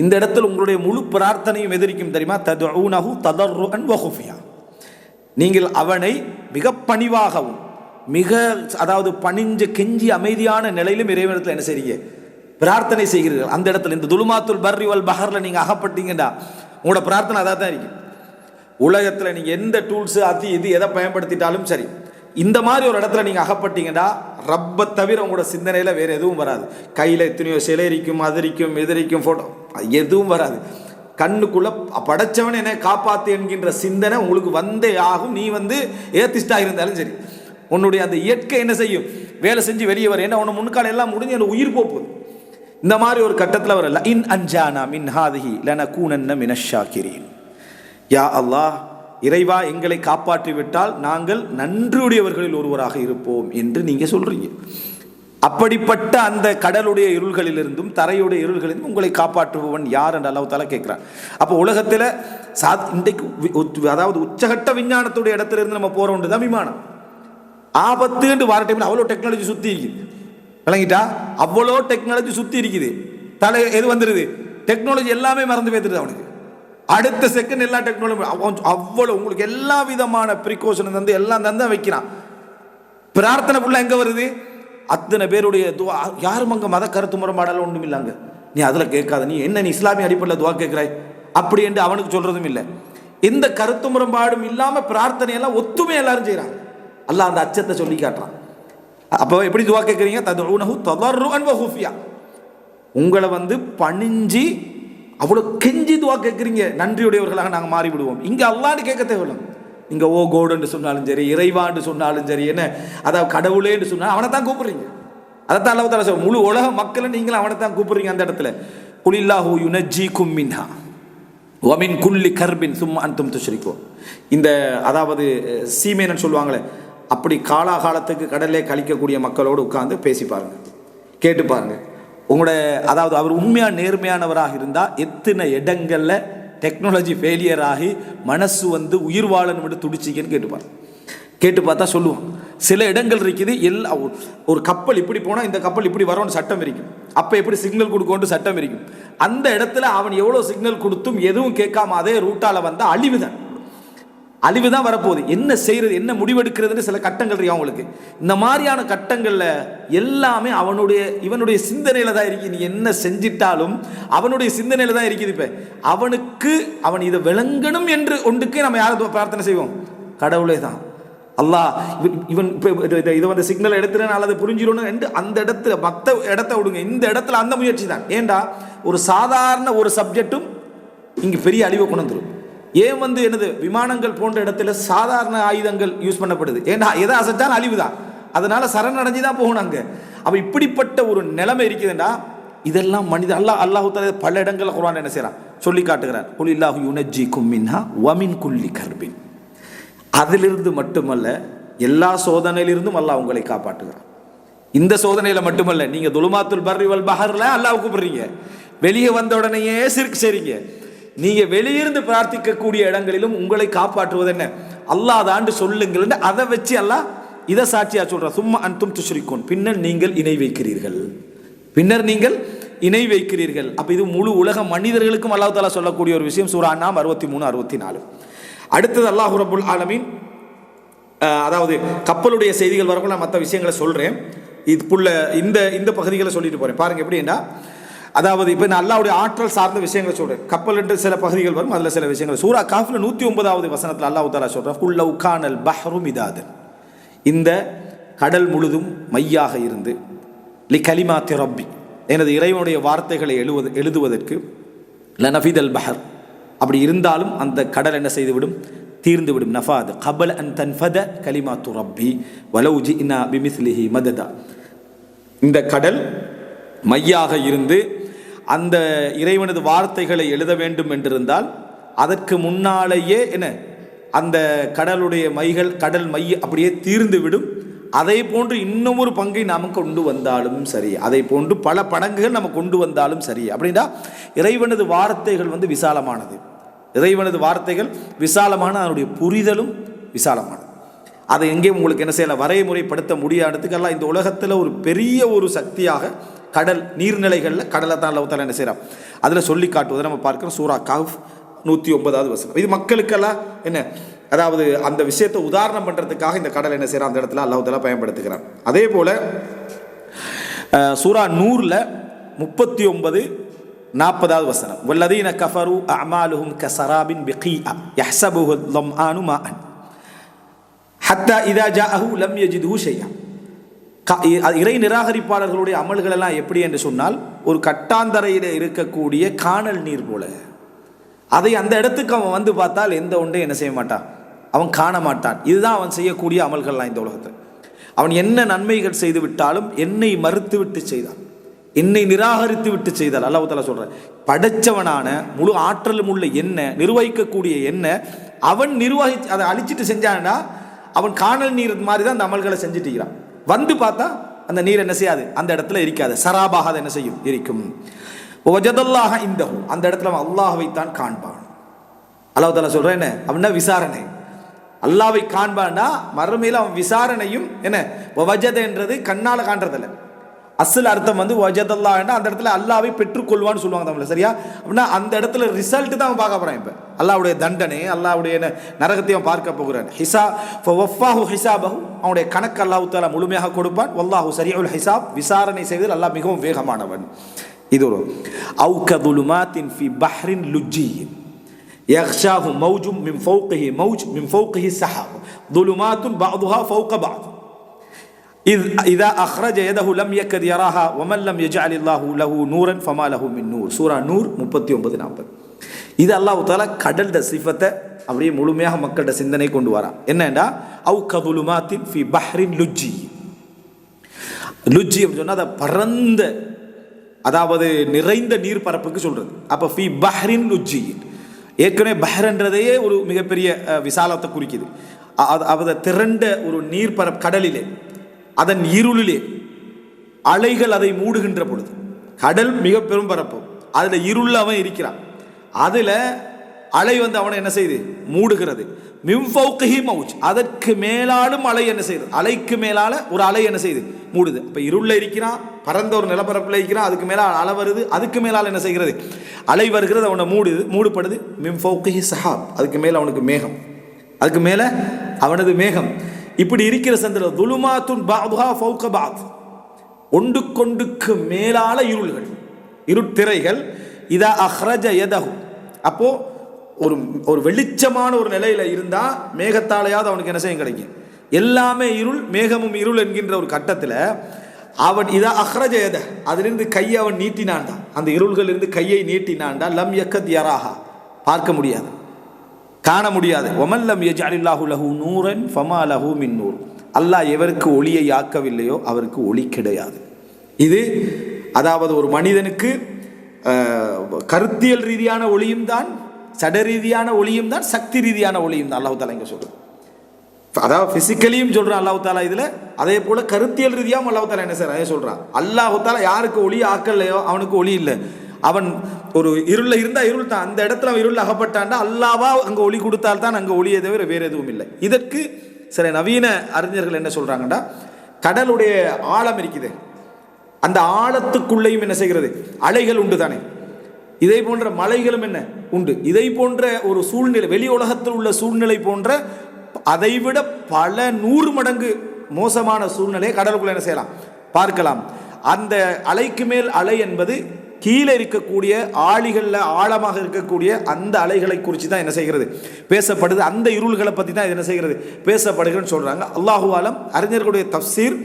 இந்த இடத்துல உங்களுடைய முழு பிரார்த்தனையும் எதிரிக்கும் தெரியுமா, ததுஊனஹு ததர்ருஅன் வ குஃபியா, நீங்கள் அவனை மிக பணிவாகவும் மிக அதாவது பணிஞ்ச கெஞ்சி அமைதியான நிலையிலும் இறைவனிடத்தில் என்ன செய்றீங்க, பிரார்த்தனை செய்கிறீர்கள். அந்த இடத்துல இந்த துலுமாத்துல் பர்ரி வல் பஹர்ல நீங்க அகப்பட்டீங்கடா, உங்களோட பிரார்த்தனை அதாக தான் இருக்கும். உலகத்தில் நீங்க எந்த டூல்ஸ் அது இது எதை பயன்படுத்திட்டாலும் சரி, இந்த மாதிரி ஒரு இடத்துல நீங்க அகப்பட்டீங்கடா, ரப்பை தவிர உங்களோட சிந்தனையில வேற எதுவும் வராது. கையில எத்தனையோ சிலைரிக்கும் அதிரிக்கும் எதிரிக்கும் போட்டோ எதுவும் வராது. கண்ணுக்குள்ள படைச்சவன் என்னை காப்பாத்து என்கின்ற சிந்தனை உங்களுக்கு வந்தே ஆகும். நீ வந்து ஏத்திஸ்டா இருந்தாலும் சரி, உன்னுடைய அந்த இயற்கை என்ன செய்யும், வேலை செஞ்சு வெளியே வர. ஏன்னா உன்னை முன்கால எல்லாம் முடிஞ்சு எனக்கு உயிர் போகுது. இந்த மாதிரி ஒரு கட்டத்தில் வரல, இன் அன்ஜானா மின் ஹாதிஹி லனகூனன்ன மினஷ் ஷாக்கிரீன், யா அல்லாஹ் இறைவா எங்களை காப்பாற்றி விட்டால் நாங்கள் நன்றியுடையவர்களில் ஒருவராக இருப்போம் என்று நீங்க சொல்றீங்க. அப்படிப்பட்ட அந்த கடலுடைய இருள்களிலிருந்தும் தரையுடைய இருள்களிலிருந்தும் உங்களை காப்பாற்றுபவன் யார் என்று அல்லாஹ் தஆலா கேட்கிறான். அப்போ உலகத்தில் இன்றைக்கு அதாவது உச்சகட்ட விஞ்ஞானத்துடைய இடத்துல இருந்து நம்ம போற ஒன்று தான் விமானம். ஆபத்துன்னு வர டைமில் அவ்வளோ டெக்னாலஜி சுற்றி இருக்குது, விளங்கிட்டா, அவ்வளோ டெக்னாலஜி சுற்றி இருக்குது. தலை எது வந்துடுது, டெக்னாலஜி எல்லாமே மறந்து போய்த்துருது அவனுக்கு. அடுத்த செகண்ட் எல்லா டெக்னாலஜி அவ்வளோ உங்களுக்கு எல்லா விதமான ப்ரிகாஷன் தந்து எல்லாம் தந்து வைக்கிறான். பிரார்த்தனை ஃபுல்லாக எங்கே வருது, அத்தனை பேருடைய துவா. யாரும் அங்கே மத கருத்து முறைப்பாடெல்லாம் ஒன்றும் இல்லைங்க. நீ அதில் கேட்காத, நீ என்ன நீ இஸ்லாமிய அடிப்படையில் துவா கேட்குறாய் அப்படி என்று அவனுக்கு சொல்றதும் இல்லை. எந்த கருத்து முரண்பாடும் இல்லாமல் பிரார்த்தனையெல்லாம் ஒத்துமை எல்லாரும் செய்கிறாங்க. அல்லாஹ் அந்த அச்சத்தை சொல்லி காட்டுறான். அப்போ எப்படி துவா கேட்குறீங்க, ததுஊனஹு ததர்ருஅன் வ குஃபியா, உங்களை வந்து பணிஞ்சி அவ்வளோ கெஞ்சி துவா கேட்குறீங்க, நன்றியுடையவர்களாக நாங்கள் மாறி விடுவோம். இங்கே அல்லாஹ்னு கேட்க தேவையில்லை. இங்கே ஓ கோடுன்னு சொன்னாலும் சரி, இறைவான்னு சொன்னாலும் சரி, என்ன அதாவது கடவுளேன்னு சொன்னாலும் அவனை தான் கூப்பிடுறீங்க. அதைத்தான் அல்லாஹ் தஆலா சொல்றான், முழு உலக மக்களை நீங்களும் அவனை தான் கூப்பிடுறீங்க. அந்த இடத்துல குலில்லாஹு யுனஜ்ஜீக்கும் மின்ஹா வ மின் குல்லி கர்பின் சும்மா அன்தும் துஷ்ரிகூன். இந்த அதாவது சீமேனன்னு சொல்லுவாங்களே, அப்படி காலாகாலத்துக்கு கடலே கழிக்கக்கூடிய மக்களோடு உட்கார்ந்து பேசி பாருங்க, கேட்டு பாருங்க. உங்களோட அதாவது அவர் உண்மையான நேர்மையானவராக இருந்தால் எத்தனை இடங்களில் டெக்னாலஜி ஃபெயிலியர் ஆகி மனசு வந்து உயிர் வாழணும் என்று துடிச்சிக்கன்னு கேட்டுப்பார். கேட்டு பார்த்தா சொல்லுவான். சில இடங்கள் இருக்குது, எல்லா ஒரு கப்பல் இப்படி போனால் இந்த கப்பல் இப்படி வரும்னு சட்டம் இருக்கும், அப்போ எப்படி சிக்னல் கொடுக்கொண்டு சட்டம் இருக்கும். அந்த இடத்துல அவன் எவ்வளோ சிக்னல் கொடுத்தும் எதுவும் கேட்காம அதே ரூட்டால் வந்தால் அழிவு தான் வரப்போகுது. என்ன செய்யறது, என்ன முடிவெடுக்கிறதுன்னு சில கட்டங்கள் இருக்கு அவங்களுக்கு. இந்த மாதிரியான கட்டங்களில் எல்லாமே இவனுடைய சிந்தனையில் தான் இருக்குது. நீ என்ன செஞ்சிட்டாலும் அவனுடைய சிந்தனையில் தான் இருக்குது. இப்போ அவன் இதை விளங்கணும் என்று ஒன்றுக்கு நம்ம யாரும் பிரார்த்தனை செய்வோம், கடவுளே தான். அல்லாஹ் இவன் இதை வந்து சிக்னல் எடுத்துறேன் அல்லது புரிஞ்சிடணும் என்று அந்த இடத்துல மற்ற இடத்த விடுங்க, இந்த இடத்துல அந்த முயற்சி தான். ஏண்டா ஒரு சாதாரண ஒரு சப்ஜெக்டும் இங்கே பெரிய அழிவை கொண்டு வந்துடும். ஏன் வந்து என்னது விமானங்கள் போன்ற இடத்துல சாதாரண ஆயுதங்கள் யூஸ் பண்ணப்படுது, ஏன்னா எதை அசைச்சாலும் அழிவு தான், அதனால சரணடைஞ்சு தான் போகணும் அங்கே. அப்போ இப்படிப்பட்ட ஒரு நிலைமை இருக்குதுன்னா இதெல்லாம் மனித அல்லாஹ் தஆலா பல இடங்களில் குர்ஆன் என்ன செய்யறான் சொல்லி காட்டுகிறார். குலில்லாஹு யுனஜ்ஜிகும் மின்ஹா வ மின் குல்லி கர்பின். அதிலிருந்து மட்டுமல்ல, எல்லா சோதனையிலிருந்தும் அல்லாஹ் உங்களை காப்பாற்றுகிறார். இந்த சோதனையில மட்டுமல்ல, நீங்க துலுமாத்துல் பர்ரி வல் பஹர்ல அல்லாஹ் கூப்பிடுறீங்க, வெளியே வந்த உடனேயே சிர்க் செய்றீங்க. நீங்க வெளியிருந்து பிரார்த்திக்கக்கூடிய இடங்களிலும் உங்களை காப்பாற்றுவது என்ன? அல்லாஹ் தாண்டு சொல்லுங்கள். அதை வச்சு அல்லாஹ் இதை சாட்சியா சொல்ற. சும்மா அன்தும் துஷ்ரிக்கூன், பின்னர் நீங்கள் இணை வைக்கிறீர்கள், பின்னர் நீங்கள் இணை வைக்கிறீர்கள். அப்ப இது முழு உலக மனிதர்களுக்கும் அல்லாஹ் தஆலா சொல்லக்கூடிய ஒரு விஷயம். சூரா அன்ஆம் 63, 64. அடுத்தது அல்லாஹ் ரப்புல் ஆலமீன், அதாவது கப்பலுடைய செய்திகள் வரக்குள்ள மற்ற விஷயங்களை சொல்றேன். இதுக்குள்ள இந்த பகுதிகளை சொல்லிட்டு போறேன். பாருங்க எப்படின்னா, அதாவது இப்போ நான் அல்லாஹ்வுடைய ஆற்றல் சார்ந்த விஷயங்களை சொல்றேன். கப்பல் என்று சில பகுதிகள் வரும், அதில் சில விஷயங்கள். சூரா காஃப்ல 109வது வசனத்தில் அல்லாஹ் தஆலா சொல்றார், குல்லௌ கானல் பஹ்ரு மிதாதன், இந்த கடல் முழுதும் மையாக இருந்து லி கலிமாத்தி ரப்பி, எனது இறைவனுடைய வார்த்தைகளை எழுதுவதற்கு லனஃபிதல் பஹர், அப்படி இருந்தாலும் அந்த கடல் என்ன செய்துவிடும்? தீர்ந்துவிடும். நஃபாத் கபல அன் தன்ஃபத கலிமாத்து ரப்பி வலௌ ஜினா பிமிஸ்லிஹி மததா. இந்த கடல் மையாக இருந்து அந்த இறைவனது வார்த்தைகளை எழுத வேண்டும் என்றிருந்தால் அதற்கு முன்னாலேயே என்ன அந்த கடலுடைய கடல் மை அப்படியே தீர்ந்து விடும். அதை போன்று இன்னும் ஒரு பங்கை நாம் கொண்டு வந்தாலும் சரி, அதை போன்று பல படங்குகள் நம்ம கொண்டு வந்தாலும் சரி. அப்படின்னா இறைவனது வார்த்தைகள் விசாலமானது. இறைவனது வார்த்தைகள் விசாலமான, அதனுடைய புரிதலும் விசாலமானது. அதை எங்கேயும் உங்களுக்கு என்ன செய்யலாம், வரைமுறைப்படுத்த முடியாததுக்கெல்லாம் இந்த உலகத்தில் ஒரு பெரிய ஒரு சக்தியாக கடல், நீர்நிலைகளில் கடலை தான் அல்லாஹ் தஆலா என்ன செய்யலாம், அதில் சொல்லி காட்டுவதை நம்ம பார்க்கிறோம். சூரா காஃப் 109வது வசனம். இது மக்களுக்கெல்லாம் என்ன, அதாவது அந்த விஷயத்தை உதாரணம் பண்ணுறதுக்காக இந்த கடல் என்ன செய்யறான், அந்த இடத்துல அல்லாஹ் தஆலா பயன்படுத்துகிறான். அதே போல சூரா நூர்ல 39, 40வது வசனம், வல்லதீன கஃபரு அஅமாலுஹும் கஸராபின் பிகீஅ யஹ்ஸபுஹு ظمآن மாஅ ஹத்தா இதா ஜாஅஹு லம் யஜிதுஹு ஷைஅ. இறை நிராகரிப்பாளர்களுடைய அமல்கள் எல்லாம் எப்படி என்று சொன்னால், ஒரு கட்டாந்தரையில் இருக்கக்கூடிய காணல் நீர் போல. அதை அந்த இடத்துக்கு அவன் பார்த்தால் எந்த ஒன்றையும் என்ன செய்ய மாட்டான், அவன் காண மாட்டான். இதுதான் அவன் செய்யக்கூடிய அமல்கள்லாம் இந்த உலகத்தில். அவன் என்ன நன்மைகள் செய்து விட்டாலும் என்னை மறுத்து விட்டு செய்தான், என்னை நிராகரித்து விட்டு செய்தால், அல்லாஹ் தஆலா சொல்றான், படைச்சவனான முழு ஆற்றலும் உள்ள என்ன, நிர்வகிக்கக்கூடிய என்ன, அவன் அதை அழிச்சிட்டு செஞ்சான்னா அவன் காணல் நீர் மாதிரி தான் அந்த அமல்களை செஞ்சுட்டு இருக்கிறான். பார்த்தா அந்த நீர் என்ன செய்யாது, அந்த இடத்துல இருக்காது, சராபாக அதை என்ன செய்யும், இருக்கும். வஜதல்லாஹ இந்தஹு, அந்த இடத்துல அவன் அல்லாஹ்வை தான் காண்பான். அல்லாஹ் தஆலா சொல்றேன் என்ன அப்படின்னா விசாரணை. அல்லாஹ்வை காண்பான்னா மறுமையில் அவன் விசாரணையும் என்ன, வஜத என்றது கண்ணால காண்றதில்ல. அசல் அர்த்தம் வஜதல்லாஹ் என்ற அந்த இடத்துல அல்லாஹ்வை பெற்றுக்கொள்வான்னு சொல்லுவாங்க தமிழ்ல, சரியா? அப்படின்னா அந்த இடத்துல ரிசல்ட் தான் அவன் பார்க்க போறான். இப்ப அல்லாஹ்வுடைய தண்டனை, அல்லாஹ்வுடைய நரகத்தை அவன் பார்க்க போகிறான். ஹிசாபஹு, அவனுடைய கணக்கு அல்லாஹ் தஆலா முழுமையாக கொடுப்பான். வல்லாஹு ஸரீஉல் ஹிசாப், விசாரணை செய்வதில் அல்லாஹ் மிகவும் வேகமானவன். இது ஒரு அவுகதுலுமாத்தின் ஃபி பஹ்ரின் லுஜ்ஜியின் யக்ஷாஹு மௌஜும் மின் ஃபௌகிஹி மௌஜ் மின் ஃபௌகிஹி ஸஹாப் துலுமாத்துன் பஅதுஹா ஃபௌக பஅத் இதா அக்ரஜ யதஹு லம் யக்கத் யராஹா வமன் லம் யஜ்அலில்லாஹு லஹு நூரன் ஃபமா லஹு மின் நூர். சூரா நூர் 39, 40. இது அல்லாஹ் தஆலா கடல்ட சிஃபத்தை அப்படியே முழுமையாக மக்களோட சிந்தனை கொண்டு வரான். என்னன்னா அவுகதுலுமாத்தின் ஃபி பஹ்ரின் லுஜ்ஜி. லுஜ்ஜி அப்படின்னு சொன்னா பரந்த, அதாவது நிறைந்த நீர் பரப்புக்கு சொல்றது. அப்ப ஃபி பஹ்ரின் லுஜ்ஜி, ஏற்கனவே பஹ்ரன்றதையே ஒரு மிகப்பெரிய விசாலத்தை குறிக்குது. அதை திரண்ட ஒரு நீர் கடலிலே, அதன் இருளிலே அலைகள் அதை மூடுகின்ற பொழுது, கடல் மிக பெரும் பரப்பு, அதுல இருள் அவன் இருக்கிறான், அதுல அலை அவனை என்ன செய்து மூடுகிறது. மின் ஃபௌகிஹி மௌஜ், அதற்கு மேலாலும் அலை என்ன செய்யுது, அலைக்கு மேலால ஒரு அலை என்ன செய்யுது, மூடுது. அப்ப இருள்ல இருக்கிறான், பரந்த ஒரு நிலப்பரப்புல இருக்கிறான், அதுக்கு மேல அலை வருது, அதுக்கு மேலால என்ன செய்கிறது, அலை வருகிறது, அவனை மூடுபடுது. மின் ஃபௌகிஹி ஸஹாப், அதுக்கு மேல அவனுக்கு மேகம், அதுக்கு மேல அவனது மேகம். இப்படி இருக்கிற சந்திர துலுமாத்துன் பஅதுஹா ஃபௌக பஅத், ஒன்றுக்கொண்டுக்கு மேலால இருள்கள், இருட்திரைகள். இதா அக்ரஜ யதஹு, அப்போ ஒரு வெளிச்சமான ஒரு நிலையில இருந்தா மேகத்தாலையாவது அவனுக்கு என்ன செய்யும், கிடைக்கும். எல்லாமே இருள், மேகமும் இருள் என்கின்ற ஒரு கட்டத்தில் அவன் இதா அக்ரஜ யத, அதிலிருந்து கையை அவன் நீட்டினான்டா, அந்த இருள்கள் இருந்து கையை நீட்டினான்டா, லம் யக்கத் யராஹா, பார்க்க முடியாது, காண முடியாது. வமன் லம் யஜ்அலில்லாஹு லஹு நூரன் ஃபமா லஹு மின் நூர், அல்லாஹ் எவருக்கு ஒளியை ஆக்கவில்லையோ அவருக்கு ஒளி கிடையாது. இது அதாவது ஒரு மனிதனுக்கு கருத்தியல் ரீதியான ஒளியும் தான், சட ரீதியான ஒளியும் தான், சக்தி ரீதியான ஒளியும் தான் அல்லாஹ் தாலா இங்கே சொல்கிறான். அதாவது ஃபிசிக்கலியும் சொல்கிறான் அல்லாஹ் தாலா இதில், அதே போல் கருத்தியல் ரீதியாகவும் அல்லாஹ் தாலா என்ன செய்யறான் சொல்கிறான். அல்லாஹ் தாலா யாருக்கு ஒளி ஆக்கலையோ அவனுக்கு ஒளி இல்லை. அவன் ஒரு இருளில் இருந்தால் இருள் தான், அந்த இடத்துல அவன் இருள் அகப்பட்டான்டா அல்லாவா அங்கே ஒளி கொடுத்தால்தான் அங்கே ஒளியை தவிர வேறு எதுவும் இல்லை. இதற்கு சில நவீன அறிஞர்கள் என்ன சொல்கிறாங்கடா, கடலுடைய ஆழம் இருக்குது, அந்த ஆழத்துக்குள்ளேயும் என்ன செய்கிறது, அலைகள் உண்டு தானே, இதை போன்ற மலைகளும் என்ன உண்டு. இதை போன்ற ஒரு சூழ்நிலை, வெளி உலகத்தில் உள்ள சூழ்நிலை போன்ற அதைவிட பல 100 மடங்கு மோசமான சூழ்நிலையை கடலுக்குள்ள என்ன செய்யலாம், பார்க்கலாம். அந்த அலைக்கு மேல் அலை என்பது கீழே இருக்கக்கூடிய ஆழிகளில் ஆழமாக இருக்கக்கூடிய அந்த அலைகளை குறித்து தான் என்ன செய்கிறது பேசப்படுது. அந்த இருள்களை பற்றி தான் இது என்ன செய்கிறது பேசப்படுகிறன்னு சொல்கிறாங்க. அல்லாஹு ஆலம் அறிஞர்களுடைய தஃப்சீர்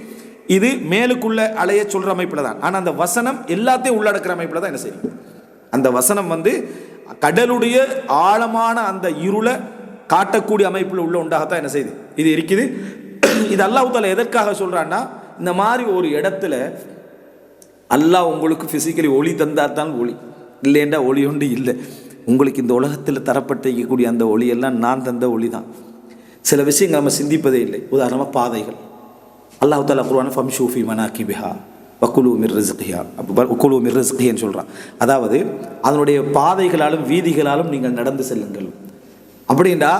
இது மேலுக்குள்ள அலையை சொல்கிற அமைப்பில் தான். ஆனால் அந்த வசனம் எல்லாத்தையும் உள்ளடக்கிற அமைப்பில் தான் என்ன செய்யும். அந்த வசனம் கடலுடைய ஆழமான அந்த இருளை காட்டக்கூடிய அமைப்பில் உள்ள உண்டாகத்தான் என்ன செய்யுது இது இருக்குது. இது அல்லாஹ் தஆலா எதற்காக சொல்கிறான்னா, இந்த மாதிரி ஒரு இடத்துல அல்லாஹ் உங்களுக்கு ஃபிசிக்கலி ஒளி தந்தால் தான் ஒளி, இல்லைண்டா ஒளி ஒன்று இல்லை. உங்களுக்கு இந்த உலகத்தில் தரப்பட்டிருக்கக்கூடிய அந்த ஒளியெல்லாம் நான் தந்த ஒளி தான். சில விஷயங்கள் நம்ம சிந்திப்பதே இல்லை. உதாரணமாக பாதைகள், அல்லாஹ் தஆலா குர்ஆன் ஃபம்ஷூ ஃபீ மனாகிபிஹா வகுலு மிர் ரிஸ்கிஹா, வகுலு மிர் ரிஸ்கிஹான்னு சொல்கிறான். அதாவது அதனுடைய பாதைகளாலும் வீதிகளாலும் நீங்கள் நடந்து செல்லுங்கள் அப்படின்டா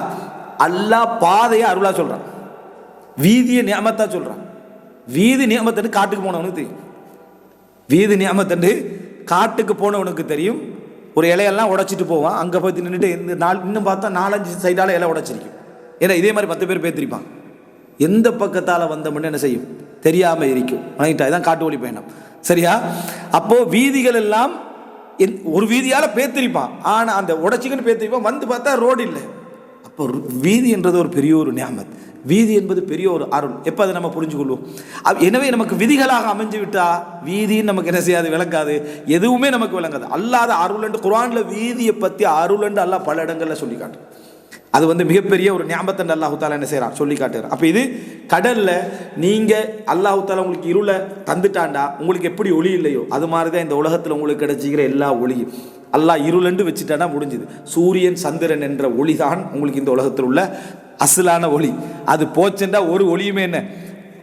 அல்லாஹ் பாதையை அருளா சொல்கிறான், வீதியை நியமத்தா சொல்கிறான். வீதி நியமத்தன்னு காட்டுக்கு போனவனுக்கு தெரியும், வீதி நியமத்தண்டு காட்டுக்கு போனவனுக்கு தெரியும். ஒரு இலையெல்லாம் உடைச்சிட்டு போவான், அங்கே போய் நின்றுட்டு இன்னும் பார்த்தா 4-5 சைடால் இலை உடைச்சிருக்கும். ஏன்னா இதே மாதிரி 10 பேர் பேத்திருப்பான். எந்த பக்கத்தால் வந்தோம்னு என்ன செய்யும் தெரியாமல் இருக்கும். வணங்கிட்டா, இதான் காட்டு வழி பயணம், சரியா? அப்போது வீதிகள் எல்லாம் ஒரு வீதியால் பேத்திருப்பான், ஆனால் அந்த உடைச்சிக்கன்னு பேத்திருப்பான், வந்து பார்த்தா ரோடு இல்லை. அப்போ வீதி என்றது ஒரு பெரிய ஒரு நியாமத், வீதி என்பது பெரிய ஒரு அருள். எப்போ அதை நம்ம புரிஞ்சுக்கொள்வோம்? எனவே நமக்கு விதிகளாக அமைஞ்சு விட்டா வீதின்னு நமக்கு என்ன செய்யாது, விளங்காது, எதுவுமே நமக்கு விளங்காது. அல்லாத அருள் என்று குர்ஆன்ல வீதியை பற்றி அருள் என்று அல்லாஹ் பல இடங்களில் சொல்லி காட்டு. அது மிகப்பெரிய ஒரு ஞாபகத்தை அல்லாஹ் தஆலா என்ன செய்கிறான் சொல்லி காட்டுறான். அப்போ இது கடலில் நீங்கள் அல்லாஹ் தஆலா உங்களுக்கு இருளை தந்துட்டாண்டா உங்களுக்கு எப்படி ஒளி இல்லையோ அது மாதிரி தான் இந்த உலகத்தில் உங்களுக்கு கிடைச்சிக்கிற எல்லா ஒளியும் அல்லாஹ் இருளென்று வச்சுட்டானா முடிஞ்சுது. சூரியன் சந்திரன் என்ற ஒளி தான் உங்களுக்கு இந்த உலகத்தில் உள்ள அசலான ஒளி. அது போச்சுண்டா ஒரு ஒளியுமே என்ன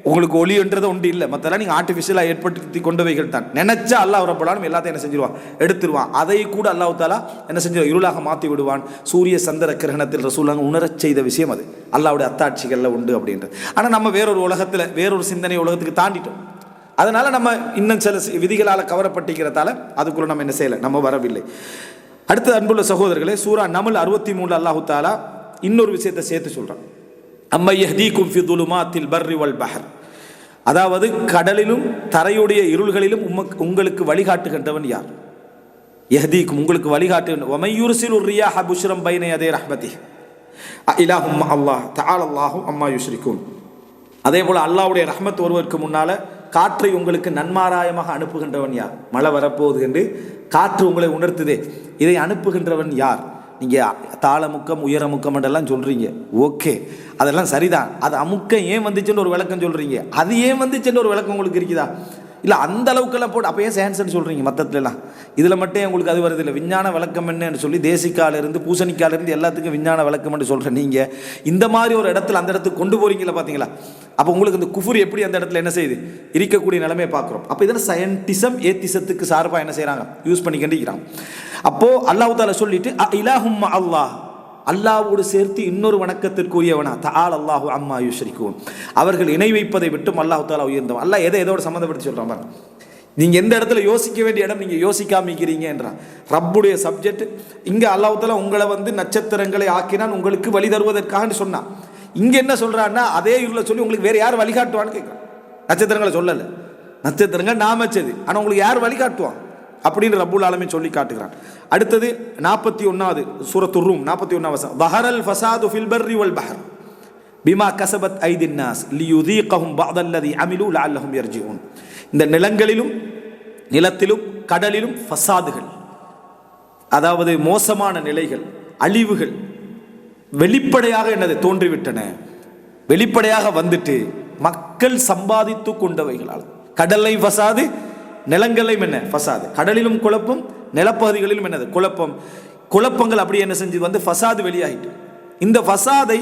உங்களுக்கு ஒளின்றது ஒன்று இல்லை. மற்றெல்லாம் நீங்கள் ஆர்டிஃபிஷியலாக ஏற்படுத்தி கொண்டவைகள் தான். நினைச்சா அல்லாஹ் ரப்பல் ஆலமீன் எல்லாத்தையும் என்ன செஞ்சிருவான், எடுத்துருவான். அதை கூட அல்லாஹ் தஆலா என்ன செஞ்சிருவான், இருளாக மாற்றி விடுவான். சூரிய சந்திர கிரகணத்தில் ரசூலுல்லாஹ் உணரச் செய்த விஷயம் அது அல்லாஹ்வுடைய அத்தாட்சிகளில் உண்டு அப்படின்றது. ஆனால் நம்ம வேறொரு உலகத்தில் வேறொரு சிந்தனை உலகத்துக்கு தாண்டிட்டோம். அதனால் நம்ம இன்னும் சில விதிகளால் கவரப்பட்டிருக்கிறதால அதுக்குள்ளே நம்ம என்ன செய்யலை, நம்ம வரவில்லை. அடுத்த அன்புள்ள சகோதரர்களே, சூரா நமல் 63 அல்லாஹ் தஆலா இன்னொரு விஷயத்தை சேர்த்து சொல்கிறான். அம்மை யஹ்தீக்கும் ஃபி துலுமாத்தில் பர்ரி வல் பஹர், அதாவது கடலிலும் தரையுடைய இருள்களிலும் உங்களுக்கு வழிகாட்டுகின்றவன் யார்? யஹ்தீக்கும் உங்களுக்கு வழிகாட்டு. வமை யுர்சிலு ரியாஹ புஷ்ரம் பைன யதை ரஹ்மதிஹி இலாஹும் அல்லாஹ் தஆலல்லாஹு அம்மா யுஷ்ரிகூன். அதே போல் அல்லாஹ்வுடைய ரஹ்மத் ஒருவருக்கு முன்னால் காற்றை உங்களுக்கு நன்மாராயமாக அனுப்புகின்றவன் யார்? மழை வரப்போகுது என்று காற்று உங்களை உணர்த்துதே, இதை அனுப்புகின்றவன் யார்? நீங்கள் தாளமுக்கம் உயரமுக்கம் என்றெல்லாம் சொல்கிறீங்க, ஓகே, அதெல்லாம் சரிதான். அது அமுக்கம் ஏன் வந்துச்சுன்னு ஒரு விளக்கம் சொல்கிறீங்க, அது ஏன் வந்துச்சுன்னு ஒரு விளக்கம் உங்களுக்கு இருக்குதா? இல்லை அந்த அளவுக்கெல்லாம் போட்டு அப்போ ஏன் சயின்ஸ்ன்னு சொல்கிறீங்க மற்றத்துலலாம்? இதில் மட்டும் உங்களுக்கு அது வருது இல்லை. விஞ்ஞான விளக்கம் என்னன்னு சொல்லி தேசிக்காலிருந்து பூசணிக்காலிருந்து எல்லாத்துக்கும் விஞ்ஞான விளக்கம்னு சொல்கிறேன். நீங்கள் இந்த மாதிரி ஒரு இடத்துல அந்த இடத்துக்கு கொண்டு போகிறீங்களா பார்த்தீங்களா? அப்போ உங்களுக்கு இந்த குஃபுர் எப்படி அந்த இடத்துல என்ன செய்யுது இருக்கக்கூடிய நிலைமையை பார்க்குறோம். அப்போ இதெல்லாம் சயின்டிசம் ஏத்திசத்துக்கு சார்பாக என்ன செய்கிறாங்க, யூஸ் பண்ணி கண்டிக்கிறாங்க. அப்போது அல்லாஹ் தஆலா சொல்லிட்டு இலாஹும் அல்லாஹ், அல்லாஹ்வோடு சேர்த்து இன்னொரு வணக்கத்திற்குரியவனா தஆலல்லாஹு அம்மா யுஷ்ரிகூன், அவர்கள் இணை வைப்பதை விட்டும் அல்லாஹ் தஆலா உயர்ந்தவன். அல்லாஹ் எதோட சம்மந்தப்படுத்தி சொல்கிறான் பாருங்க. நீங்கள் எந்த இடத்துல யோசிக்க வேண்டிய இடம் நீங்கள் யோசிக்காமிக்கிறீங்க என்றான். ரப்புடைய சப்ஜெக்ட் இங்கே அல்லாஹ் தஆலா உங்களை நட்சத்திரங்களை ஆக்கினான் உங்களுக்கு வழி தருவதற்காக சொன்னான். இங்கே என்ன சொல்கிறான்னா அதே இருளை சொல்லி உங்களுக்கு வேறு யார் வழிகாட்டுவான்னு கேட்குறான். நட்சத்திரங்களை சொல்லலை, நட்சத்திரங்கள் நாமச்சது, ஆனால் உங்களுக்கு யார் வழிகாட்டுவான் அப்படின்னு ரப்புல் ஆலமீன் சொல்லி காட்டுகிறான். அடுத்தது 41வது சூரத்துர் ரூம் 41வது பஹரல் ஃபஸாது ஃபில் பர்ரி வல் பஹர் பிமா கஸபத் ஐதின் நாஸ் லியுதீகஹும் பஅதல்லதி அமிலு லஅல்லஹும் யர்ஜிஊன். இந்த நிலங்களிலும் நிலத்திலும் கடலிலும் ஃபஸாதுகள், அதாவது மோசமான நிலைகள், அழிவுகள் வெளிப்படையாக என்னது தோன்றிவிட்டன, வெளிப்படையாக வந்துட்டு மக்கள் சம்பாதித்து கொண்டவைகளால். கடலை ஃபஸாது, நிலங்களையும் என்ன ஃபஸாது, கடலிலும் குழப்பம் நிலப்பகுதிகளிலும் என்னது குழப்பங்கள் அப்படி என்ன செஞ்சது வந்து ஃபசாது வெளியாகிட்டு. இந்த ஃபசாதை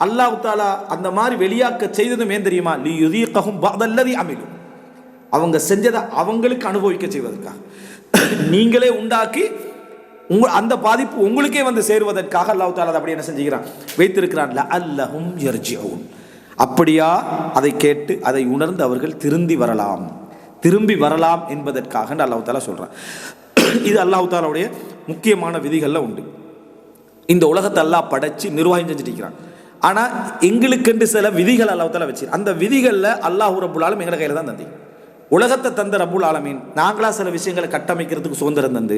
அல்லாஹ் தஆலா அந்த மாதிரி வெளியாக்க செய்ததும் ஏன் தெரியுமா? லியுதீகஹும் பஅதல்லதி அமிலு, அவங்க செஞ்சதை அவங்களுக்கு அனுபவிக்க செய்வதற்காக, நீங்களே உண்டாக்கி அந்த பாதிப்பு உங்களுக்கே வந்து சேருவதற்காக அல்லாஹ் தஆலா அப்படி என்ன செஞ்சுக்கிறான், வைத்திருக்கிறான். லஅல்லஹும் யர்ஜிஊன், அப்படியா அதை கேட்டு அதை உணர்ந்து அவர்கள் திரும்பி வரலாம் என்பதற்காக அல்லாஹ் தஆலா சொல்றான். இது அல்லாஹ் தஆலாவுடைய முக்கியமான விதிகளில் உண்டு. இந்த உலகத்தை அல்லாஹ் படைச்சு நிர்வாகம் செஞ்சுட்டு, ஆனால் எங்களுக்கென்று சில விதிகள் அல்லாஹ் தஆலா வச்சு, அந்த விதிகளில் அல்லாஹ் ரப்புல் ஆலமீன் எங்களை கையில் தான் தந்தி. உலகத்தை தந்த ரப்புல் ஆலமீன் நாங்களா சில விஷயங்களை கட்டமைக்கிறதுக்கு சுதந்திரம் தந்து,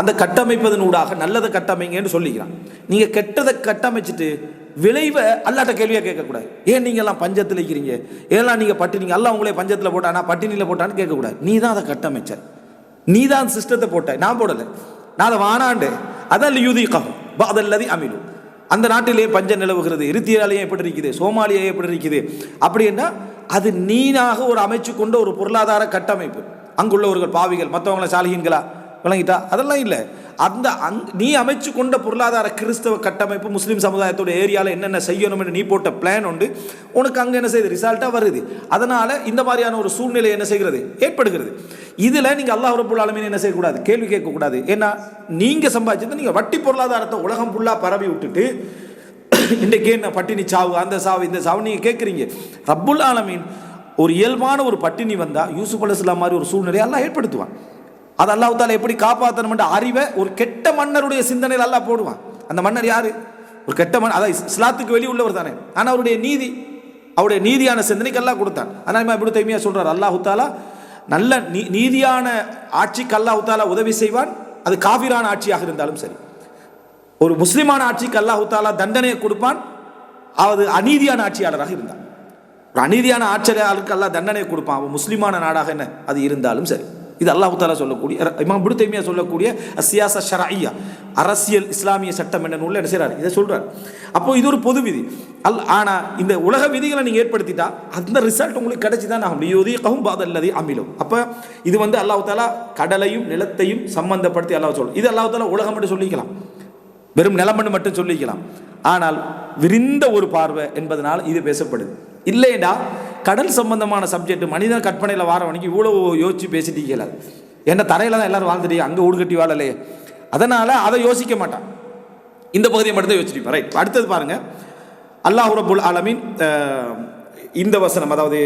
அந்த கட்டமைப்பதனூடாக நல்லதை கட்டமைங்கன்னு சொல்லிக்கிறான். நீங்கள் கெட்டதை கட்டமைச்சிட்டு விளைவை அல்லாட்ட கேள்வியாக கேட்கக்கூடாது. ஏன் நீங்கள் எல்லாம் பஞ்சத்தில் இருக்கிறீங்க, ஏன்லாம் நீங்கள் பட்டினீங்க, அல்லாஹ் உங்களே பஞ்சத்தில் போட்டானா பட்டினியில் போட்டான்னு கேட்கக்கூடாது. நீ தான் அதை கட்டமைச்ச, நீ தான் சிஸ்டத்தை போட்ட, நான் போடலை, நான் அதை வானாண்டு. அதான் லியுதீகஹும் பஅதல்லதி அமிலு. அந்த நாட்டிலேயே பஞ்சம் நிலவுகிறது, எரித்திராலேயே எப்படி இருக்குது, சோமாலியா எப்படி இருக்குது அப்படின்னா அது நீனாக ஒரு அமைச்சு கொண்ட ஒரு பொருளாதார கட்டமைப்பு. அங்குள்ளவர்கள் பாவிகள், மற்றவங்கள சாலிஹீன்களா விளங்கிட்டா, அதெல்லாம் இல்லை. அந்த நீ அமைச்சு கொண்ட பொருளாதார கிறிஸ்தவ கட்டமைப்பு முஸ்லீம் சமுதாயத்தோட ஏரியாவில் என்னென்ன செய்யணும் என்று நீ போட்ட பிளான் உண்டு, உனக்கு அங்கே என்ன செய்யுது, ரிசல்ட்டாக வருது. அதனால் இந்த மாதிரியான ஒரு சூழ்நிலை என்ன செய்கிறது, ஏற்படுகிறது. இதில் நீங்கள் அல்லாஹ் ரப்புல் ஆலமீன் என்ன செய்யக்கூடாது, கேள்வி கேட்கக்கூடாது. ஏன்னா நீங்கள் சம்பாதிச்சது நீங்கள் வட்டி பொருளாதாரத்தை உலகம் ஃபுல்லாக பரவி விட்டுட்டு இன்றைக்கே என்ன பட்டினி சாவு, அந்த சாவு, இந்த சாவு நீங்கள் கேட்குறீங்க. ரப்புல் ஆலமீன் ஒரு இயல்பான ஒரு பட்டினி வந்தால் யூசுப் அலைஹிஸ்ஸலாம் மாதிரி ஒரு சூழ்நிலையை அல்லாஹ் ஏற்படுத்துவான். அது அல்லாஹ் தஆலா எப்படி காப்பாற்றணும் என்ற அறிவை ஒரு கெட்ட மன்னருடைய சிந்தனையில் அல்லாஹ் போடுவான். அந்த மன்னர் யாரு, ஒரு கெட்ட மன்னர், அதான் இஸ்லாத்துக்கு வெளியே உள்ளவர் தானே. ஆனால் அவருடைய நீதியான சிந்தனைக்கு அல்லாஹ் கொடுத்தான். ஆனால் இமாம் இப்னு தைமியா சொல்றார், அல்லாஹ் தஆலா நல்ல நீதியான ஆட்சிக்கு அல்லாஹ் தஆலா உதவி செய்வான், அது காஃபிரான ஆட்சியாக இருந்தாலும் சரி. ஒரு முஸ்லிமான ஆட்சிக்கு அல்லாஹ் தஆலா தண்டனையை கொடுப்பான், அது அநீதியான ஆட்சியாளராக இருந்தான். ஒரு அநீதியான ஆட்சியாளருக்கு அல்லாஹ் தண்டனையை கொடுப்பான், அவன் முஸ்லிமான நாடாக என்ன அது இருந்தாலும் சரி. இது அல்லாஹ் தஆலா சொல்லக்கூடிய, இமாம் இப்னு தைமியா சொல்லக்கூடிய அஸ்ஸியாஸா ஷரஇய்யா, அரசியல் இஸ்லாமிய சட்டம் என்ற நூலில் என்ன செய்றார், இதை சொல்றார். அப்போ இது ஒரு பொது விதி. ஆனால் இந்த உலக விதிகளை நீங்கள் ஏற்படுத்திட்டா அந்த ரிசல்ட் உங்களுக்கு கிடைச்சி தான் ஆகும். லியுதீகஹும் பஅதல்லதி அமிலு. அப்போ இது வந்து அல்லாஹ் தஆலா கடலையும் நிலத்தையும் சம்பந்தப்படுத்தி அல்லாஹ் சொல்லும். இது அல்லாஹ் தஆலா உலகம் மட்டும் சொல்லிக்கலாம், வெறும் நிலமண்ணு மட்டும் சொல்லிக்கலாம். ஆனால் விரிந்த ஒரு பார்வை என்பதனால் இது பேசப்படுது. இல்லைடா கடல் சம்பந்தமான சப்ஜெக்ட் மனிதன் கற்பனையில் வாரவனுக்கு இவ்வளோ யோசிச்சு பேசிட்டு கேளாது. ஏன்னா தரையில் தான் எல்லாரும் வாழ்ந்துட்டு அங்கே ஊடு கட்டி வாழலையே, அதனால் அதை யோசிக்க மாட்டான், இந்த பகுதியை மட்டும் தான் யோசிச்சுப்பான். ரைட், அடுத்தது பாருங்க, அல்லாஹ் ரப்புல் ஆலமீன் இந்த வசனம், அதாவது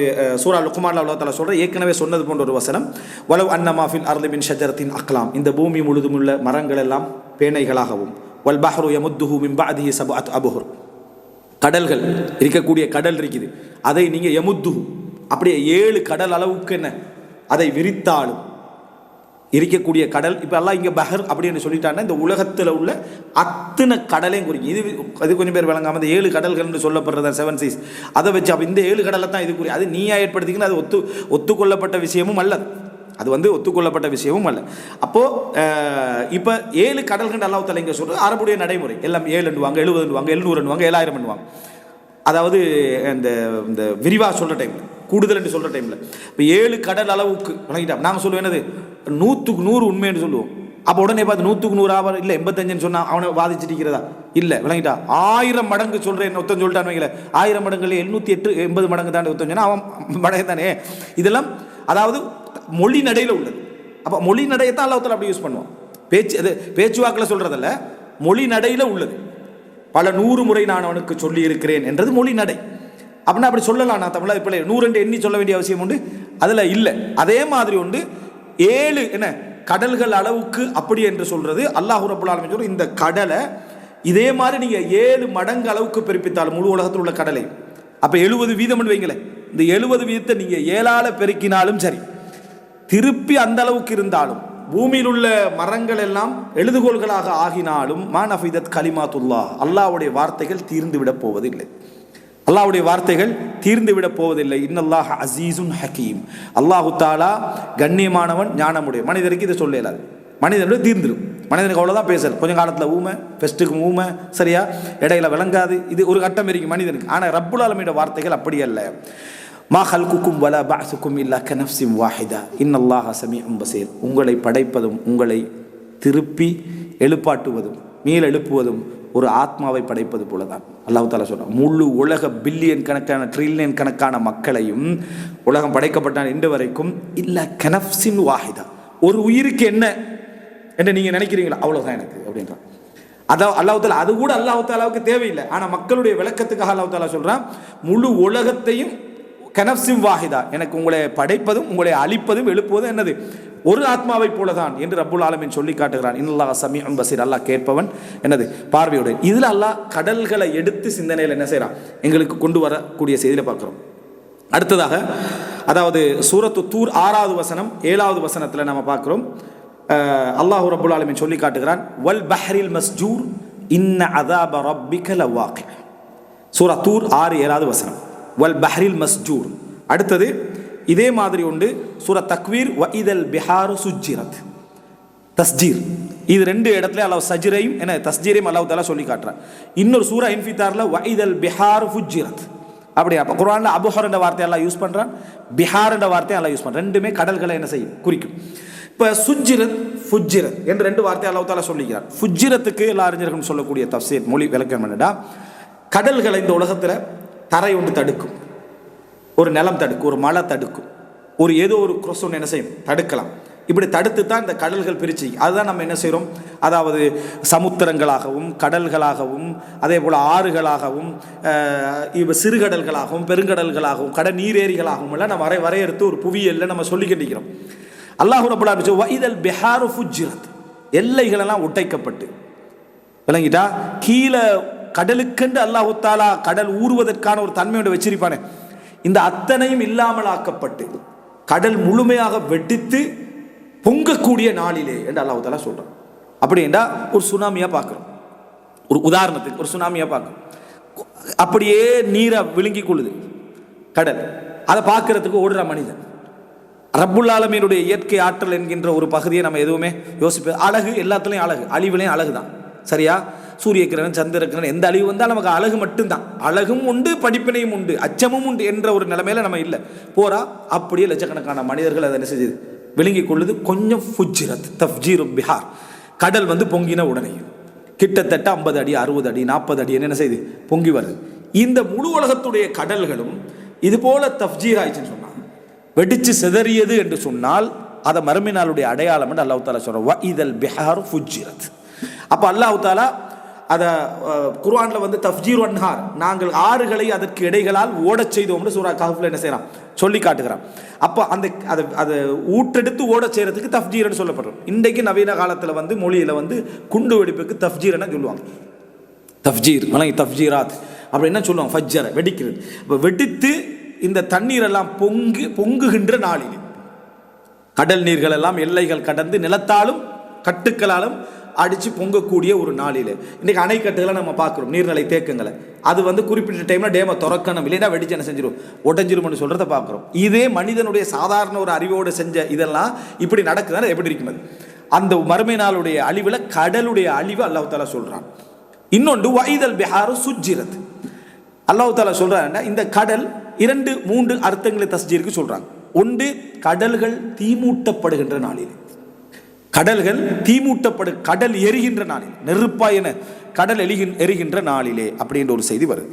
சூரா லுக்மான்ல அல்லாஹ் தஆலா சொல்ற ஏற்கனவே சொன்னது போன்ற ஒரு வசனம், வலவ் அன்னமா ஃபில் அர்லி மின் ஷஜரத்தின் அக்லாம், இந்த பூமி முழுதும் உள்ள மரங்கள் எல்லாம் பேனைகளாகவும், வல் பஹ்ரு யமுத்துஹு மின் பஅதிஹி சப்அத் அபுஹுர், கடல்கள் இருக்கக்கூடிய கடல் இருக்குது, அதை நீங்கள் யமுத்து அப்படியே 7 கடல் அளவுக்கு என்ன அதை விரித்தாலும் இருக்கக்கூடிய கடல். இப்போ எல்லாம் இங்கே பஹர் அப்படின்னு சொல்லிட்டாங்கன்னா இந்த உலகத்தில் உள்ள அத்தனை கடலையும் குறிக்கும். இது கொஞ்சம் பேர் விளங்காமல் இந்த 7 கடல்கள்னு சொல்லப்படுறதா 7 சீஸ், அதை வச்சு அப்போ இந்த 7 கடலை தான் இது குறி, அது நீயா ஏற்படுத்திங்கன்னா அது ஒத்துக்கொள்ளப்பட்ட விஷயமும் அல்லது, அது வந்து ஒத்துக்கொள்ளப்பட்ட விஷயமும் அல்ல. அப்போது இப்போ 7 கடல்கள் அல்லாஹ் தஆலா இங்கே சொல்கிறது அரபுடைய நடைமுறை, எல்லாம் 7 70 700 7,000. அதாவது இந்த விரிவாக சொல்கிற டைமில், கூடுதல் என்று சொல்கிற டைமில் இப்போ 7 கடல் அளவுக்கு வணங்கிட்டா நாங்கள் சொல்லுவோம் என்னது 100க்கு 100 உண்மைன்னு சொல்லுவோம். அப்போ உடனே பார்த்து 100க்கு 100 ஆவார் இல்லை 85ன்னு சொன்னால் அவனை வாதிச்சிருக்கிறதா இல்லை, விளங்கிட்டா 1000 மடங்கு சொல்கிறேன் ஒருத்தன் சொல்லிட்டான்னு வைக்கல, 1000 மடங்குல 708 80 மடங்கு தாண்டி ஒருத்தன் சொன்னால் அவன் மடங்கு தானே. இதெல்லாம் அதாவது மொழி நடையில் உள்ளது. அப்போ மொழி நடையை தான் அல்லாஹ் தஆலா அப்படி யூஸ் பண்ணுவான். பேச்சுவாக்கில் சொல்கிறதில்ல, மொழி நடையில் உள்ளது. பல 100 முறை நான் அவனுக்கு சொல்லி இருக்கிறேன் என்றது மொழி நடை. அப்படின்னா அப்படி சொல்லலாம், நான் தமிழ் இப்போ 100 எண்ணி சொல்ல வேண்டிய அவசியம் உண்டு அதில் இல்லை. அதே மாதிரி உண்டு 7 என்ன கடல்கள் அளவுக்கு அப்படி என்று சொல்றது அல்லாஹ் ரப்புல் ஆலமீன் சொல்ற, இந்த கடலை இதே மாதிரி நீங்கள் 7 மடங்கு அளவுக்கு பெருப்பித்தாலும் முழு உலகத்தில் உள்ள கடலை, அப்போ 70 வீதம் வைங்களேன், இந்த 70 வீதத்தை நீங்கள் 7ஆல் பெருக்கினாலும் சரி, திருப்பி அந்த அளவுக்கு இருந்தாலும், பூமியில் உள்ள மரங்கள் எல்லாம் எழுதுகோள்களாக ஆகினாலும், மானஃபிதத் கலிமாத்துல்லாஹ், அல்லாஹ்வுடைய வார்த்தைகள் தீர்ந்து விட போவதில்லை. அல்லாஹ்வுடைய வார்த்தைகள் தீர்ந்து விட போவதில்லை. இன்னல்லாஹ் அசீசுன் ஹக்கீம், அல்லாஹு தஆலா கண்ணியமானவன், ஞானமுடைய. மனிதருக்கு இதை சொல்ல இயலாது, மனிதனுடைய தீர்ந்துடும். மனிதனுக்கு அவ்வளோதான் பேசல், கொஞ்சம் காலத்தில் ஊமை, ஃபெஸ்ட்டுக்கு ஊமை, சரியா இடையில விளங்காது, இது ஒரு கட்டம் இருக்கும் மனிதனுக்கு. ஆனால் ரப்புல் ஆலமீனுடைய வார்த்தைகள் அப்படி அல்ல. மா ஹல்குக்கும் வலா பஅசுக்கும் இல்லா கனஃப்ஸின் வாஹிதா இன்னல்லாஹ ஸமீஉன் பஸீர், உங்களை படைப்பதும் உங்களை திருப்பி எழுப்பாட்டுவதும் மீள் எழுப்புவதும் ஒரு ஆத்மாவை படைப்பது போல தான். அல்லாஹ் தஆலா சொல்றான், முழு உலக பில்லியன் கணக்கான ட்ரில்லியன் கணக்கான மக்களையும் உலகம் படைக்கப்பட்டான் இன்று வரைக்கும் இல்ல கனஃப்சின் வாஹிதா, ஒரு உயிருக்கு என்ன என்று நீங்க நினைக்கிறீங்களா அவ்வளவுதான் எனக்கு அப்படின்றான். அதான் அல்லாஹ் தஆலா, அது கூட அல்லாஹ் தஆலாவுக்கு தேவையில்லை. ஆனா மக்களுடைய விளக்கத்துக்காக அல்லாஹ் தஆலா சொல்றான், முழு உலகத்தையும் கனஃப்சின் வாஹிதா, எனக்கு உங்களை படைப்பதும் உங்களை அழிப்பதும் எழுப்புவதும் என்னது ஒரு ஆத்மாவை போலதான் என்று ரப்புல் ஆலமீன் சொல்லி காட்டுகிறான். இன்னல்லாஹ் ஸமீஉன் பஸீர், அல்லாஹ் கேட்பவன் என்னது பார்வையுடன். இதுல அல்லாஹ் கடல்களை எடுத்து சிந்தனையில் என்ன செய்யறான் எங்களுக்கு கொண்டு வரக்கூடிய செய்தியில பார்க்கிறோம். அடுத்ததாக அதாவது சூரத்து தூர் 6வது வசனம் 7வது வசனத்தில் நம்ம பார்க்கிறோம். அல்லாஹ் ரப்புல் ஆலமீன் சொல்லி காட்டுகிறான், வல் பஹ்ரில் மஸ்ஜூர் இன்ன அஸாப ரப்பிக லவாகி. சூரா தூர் 6 7வது வசனம், வல் பஹ்ரில் மஸ்ஜூர். அடுத்தது இதே மாதிரி உண்டு சூரா தக்வீர், வ இதல் பிஹாரு சுஜ்ஜிரத், தஸ்ஜீர். இது ரெண்டு இடத்துல அல்லாஹ் சஜ்ரையும் என்ன தஸ்ஜீரையும் அல்லாஹ் தஆலா சொல்லி காட்டுறான். இன்னொரு சூரா இன்ஃபிதார்ல வ இதல் பிஹாரு ஃபுஜ்ஜிரத். அப்படி அப்போ குர்ஆன்ல அபுஹர் என்ற வார்த்தை எல்லாம் யூஸ் பண்ணுறான், பிஹார் என்ற வார்த்தையை எல்லாம் யூஸ் பண்ணுறான். ரெண்டுமே கடல்களை என்ன செய்யும் குறிக்கும். இப்போ சுஜ்ஜிரத் ஃபுஜ்ஜிரத் என்று ரெண்டு வார்த்தை அல்லாஹ் தஆலா சொல்லிக்கிறார். ஃபுஜ்ஜிரத்துக்கு எல்லா அறிஞர்களும் சொல்லக்கூடிய தஃசீர் மொழி விளக்கம் என்னடா, கடல்களை இந்த உலகத்தில் தரை ஒன்று தடுக்கும், ஒரு நிலம் தடுக்கும், ஒரு மலை தடுக்கும், ஒரு ஏதோ ஒரு குரோஸ் ஒன்று என்ன செய்யும் தடுக்கலாம். இப்படி தடுத்து தான் இந்த கடல்கள் பிரிச்சு, அதுதான் நம்ம என்ன செய்கிறோம், அதாவது சமுத்திரங்களாகவும் கடல்களாகவும் அதே போல் ஆறுகளாகவும் சிறுகடல்களாகவும் பெருங்கடல்களாகவும் கடல் நீரேரிகளாகவும் எல்லாம் நம்ம வரையறுத்து ஒரு புவியியல்ல நம்ம சொல்லிக்கிட்டு இருக்கிறோம். அல்லாஹ் ரப்பல் ஆலமீன் வைதல் பிஹாரு ஃபுஜ்ஜிரத், எல்லைகளெல்லாம் ஒட்டைக்கப்பட்டு விளங்கிட்டா, கீழே கடலுக்கென்று அல்லாஹ் தஆலா கடல் ஊறுவதற்கான ஒரு தன்மையோட வச்சிருப்பானே, இந்த அத்தனையும் இல்லாமல் ஆக்கப்பட்டு கடல் முழுமையாக வெடித்து பொங்கக்கூடிய நாளிலே என்று அல்லாஹ் தஆலா சொல்றான். அப்படி என்றால் ஒரு சுனாமியா பார்க்கிறோம், ஒரு உதாரணத்துக்கு ஒரு சுனாமியா பார்க்கிறோம். அப்படியே நீரை விழுங்கி கொள்ளுது கடல், அதை பார்க்கறதுக்கு ஓடுற மனிதன். ரப்புல் ஆலமீனுடைய இயற்கை ஆற்றல் என்கின்ற ஒரு பகுதியை நம்ம எதுவுமே யோசிப்பது அழகு, எல்லாத்துலேயும் அழகு, அழிவுலையும் அழகு தான் சரியா. சூரிய கிரகணம் சந்திர கிரகணம் எந்த அழிவு வந்தால் நமக்கு அழகு மட்டும்தான், அழகும் உண்டு படிப்பினையும் உண்டு அச்சமும் உண்டு என்ற ஒரு நிலைமையில நம்ம இல்லை போறா. அப்படியே லட்சக்கணக்கான மனிதர்கள் அதை என்ன செஞ்சது விழுங்கி கொள்ளுது. கொஞ்சம் ஃபுஜ்ஜிரத் தஃப்ஜீரு பிஹார், கடல் வந்து பொங்கின உடனே கிட்டத்தட்ட 50 அடி 60 அடி 40 அடி என்ன செய்து பொங்கி வருது. இந்த முழு உலகத்துடைய கடல்களும் இது போல தஃப்ஜீர் ஆயிடுச்சுன்னு சொன்னாங்க, வெடிச்சு சிதறியது என்று சொன்னால் அதை மறுமையினாளுடைய அடையாளம் என்று அல்லாஹ் தஆலா சொல்றான், வ இதல் பிஹாரு ஃபுஜ்ஜிரத். அப்போ அல்லாஹ் தஆலா அதை குர்ஆன்ல வந்து தஃப்ஜீர் அன்ஹார், நாங்கள் ஆறுகளை அதற்கு இடைகளால் ஓடச் செய்தோம்னு சூரா கஹ்ஃப்ல என்ன செய்யறான் சொல்லி காட்டுகிறான். அப்போ அந்த அதை ஊற்றெடுத்து ஓட செய்யறதுக்கு தஃப்ஜீர்னு சொல்லப்படுறோம். இன்றைக்கு நவீன காலத்தில் வந்து மொழியில் வந்து குண்டு வெடிப்புக்கு தஃப்ஜீர்னு சொல்லுவாங்க. தஃப்ஜீர் தஃப்ஜீராத் அப்படி என்ன சொல்லுவாங்க, ஃபஜ்ஜர வெடிக்கிறது. இப்போ வெடித்து இந்த தண்ணீர் எல்லாம் பொங்குகின்ற நாளில் கடல் நீர்கள் எல்லாம் எல்லைகள் கடந்து நிலத்தாலும் கட்டுக்களாலும் அடித்து பொங்கக்கூடிய ஒரு நாளில் இன்றைக்கி அணைக்கட்டுகளை நம்ம பார்க்குறோம், நீர்நிலை தேக்கங்களை. அது வந்து குறிப்பிட்ட டைமில் டேமை திறக்கணும், இல்லைன்னா வெடிச்சு என்ன செஞ்சிடும் உடஞ்சிரும்னு சொல்கிறத பார்க்குறோம். இதே மனிதனுடைய சாதாரண ஒரு அறிவோடு செஞ்ச இதெல்லாம் இப்படி நடக்குதுன்னா எப்படி இருக்கும்? அந்த மறுமை நாளுடைய அழிவில் கடலுடைய அழிவு அல்லாஹ் தஆலா சொல்கிறான். இன்னொன்று வைதல் பிஹாரு சுஜ்ஜிரத், அல்லாஹ் தஆலா சொல்கிறான்னா இந்த கடல் 2-3 அர்த்தங்களை தஸ்ஜீருக்கு சொல்கிறாங்க. ஒன்று, கடல்கள் தீமூட்டப்படுகின்ற நாளில், கடல்கள் கடல் எரிகின்ற நாளில், நெருப்பாய் என கடல் எரிகின்ற நாளிலே அப்படின்ற ஒரு செய்தி வருது.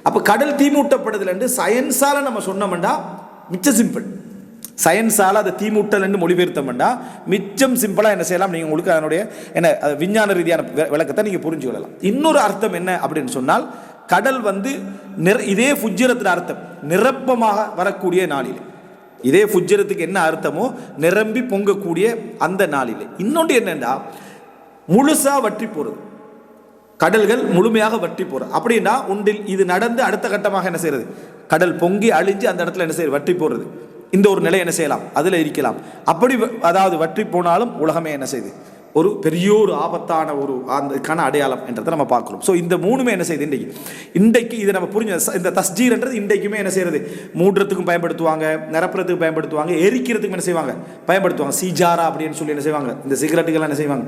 அப்போ கடல் தீமூட்டப்படுதல் என்று சயின்ஸால நம்ம சொன்னோம்டா மிச்சம் சிம்பிள், சயின்ஸால் அதை தீமூட்டல் என்று மொழிபெயர்த்தோம்டா மிச்சம் சிம்பிளாக என்ன செய்யலாம், நீங்கள் உங்களுக்கு அதனுடைய என்ன விஞ்ஞான ரீதியான விளக்கத்தை நீங்கள் புரிஞ்சு கொள்ளலாம். இன்னொரு அர்த்தம் என்ன அப்படின்னு சொன்னால், கடல் வந்து இதே ஃபுஜ்ஜிரத்தின் அர்த்தம் நிரப்பமாக வரக்கூடிய நாளிலே, இதே ஃபுஜ்ஜிரத்துக்கு என்ன அர்த்தமோ நிரம்பி பொங்கக்கூடிய அந்த நாளிலே. இன்னொன்று என்னென்னா முழுசா வற்றி போகிறது, கடல்கள் முழுமையாக வற்றி போகிறது. அப்படின்னா ஒன்றில் இது நடந்து அடுத்த கட்டமாக என்ன செய்யறது, கடல் பொங்கி அழிஞ்சு அந்த இடத்துல என்ன செய்யுது வற்றி போகிறது. இந்த ஒரு நிலை என்ன செய்யலாம், அதில் இருக்கலாம். அப்படி அதாவது வற்றி போனாலும் உலகமே என்ன செய்யுது ஒரு பெரிய ஒரு ஆபத்தான ஒரு அதுக்கான அடையாளம் என்றதை நம்ம பார்க்குறோம். ஸோ இந்த மூணுமே என்ன செய்யுது இன்றைக்கு இதை நம்ம புரிஞ்ச இந்த தஸ்ஜீர்ன்றது இன்றைக்குமே என்ன செய்யறது, மூடுறதுக்கும் பயன்படுத்துவாங்க, நிரப்புறதுக்கு பயன்படுத்துவாங்க, எரிக்கிறதுக்கும் என்ன செய்வாங்க பயன்படுத்துவாங்க. சீஜாரா அப்படின்னு சொல்லி என்ன செய்வாங்க, இந்த சிகரெட்டுகள் என்ன செய்வாங்க,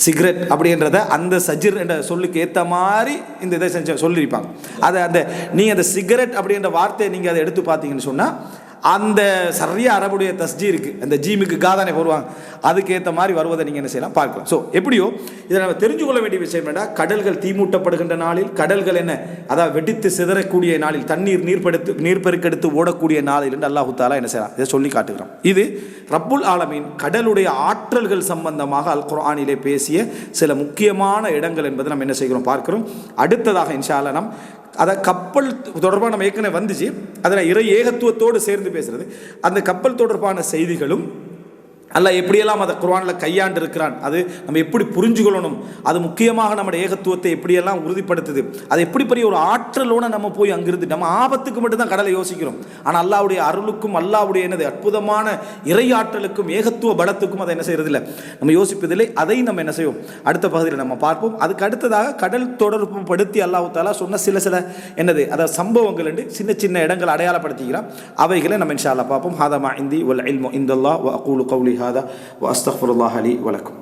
சிகரெட் அப்படின்றத அந்த சஜிர் என்ற சொல்லுக்கு ஏற்ற மாதிரி இந்த இதை சொல்லியிருப்பாங்க. அதை அந்த நீங்கள் அந்த சிகரெட் அப்படின்ற வார்த்தையை நீங்கள் அதை எடுத்து பார்த்தீங்கன்னு சொன்னால் அந்த சரியா அரபுடைய தஸ்ஜி இருக்குது, அந்த ஜீமுக்கு காதானே போடுவாங்க, அதுக்கேற்ற மாதிரி வருவதை நீங்கள் என்ன செய்யலாம் பார்க்கலாம். ஸோ எப்படியோ இதை நம்ம தெரிஞ்சு கொள்ள வேண்டிய விஷயம் என்னன்னா, கடல்கள் தீமூட்டப்படுகின்ற நாளில், கடல்கள் என்ன அதாவது வெடித்து சிதறக்கூடிய நாளில், தண்ணீர் நீர்ப்பெருக்கெடுத்து ஓடக்கூடிய நாளில் என்று அல்லாஹு தாலா என்ன செய்யலாம் இதை சொல்லி காட்டுகிறோம். இது ரப்புல் ஆலமீன் கடலுடைய ஆற்றல்கள் சம்பந்தமாக அல் குர்ஆனிலே பேசிய சில முக்கியமான இடங்கள் என்பதை நம்ம என்ன செய்கிறோம் பார்க்கிறோம். அடுத்ததாக இன்ஷா அல்லாஹ் நாம் அதை கப்பல் தொடர்பாக நம்ம ஏற்கனவே வந்துச்சு, அதில் இறை ஏகத்துவத்தோடு சேர்ந்து பேசுகிறது. அந்த கப்பல் தொடர்பான செய்திகளும் அல்லாஹ் எப்படியெல்லாம் அதை குர்ஆனில் கையாண்டு இருக்கிறான், அது நம்ம எப்படி புரிஞ்சுக்கொள்ளணும், அது முக்கியமாக நம்முடைய ஏகத்துவத்தை எப்படியெல்லாம் உறுதிப்படுத்துது, அது எப்படி பெரிய ஒரு ஆற்றலோடு நம்ம போய் அங்கிருந்து நம்ம ஆபத்துக்கு மட்டும்தான் கடலை யோசிக்கிறோம். ஆனால் அல்லாஹ்வுடைய அருளுக்கும் அல்லாஹ்வுடைய என்னது அற்புதமான இறை ஆற்றலுக்கும் ஏகத்துவ பலத்துக்கும் அதை என்ன செய்யறதில்லை, நம்ம யோசிப்பதில்லை. அதை நம்ம என்ன செய்வோம் அடுத்த பகுதியில் நம்ம பார்ப்போம். அதுக்கு அடுத்ததாக கடல் தொடர்பு படுத்தி அல்லாஹ் தஆலா சொன்ன சில என்னது அதாவது சம்பவங்கள் என்று சின்ன சின்ன இடங்கள் அடையாளப்படுத்திக்கிறான். அவைகளை நம்ம இன்ஷா அல்லாஹ் பார்ப்போம். ஹாதா மா இந்தி வல் இல்மு இந்தல்லாஹ் வ அகூலு கௌலி هذا وأستغفر الله لي ولكم.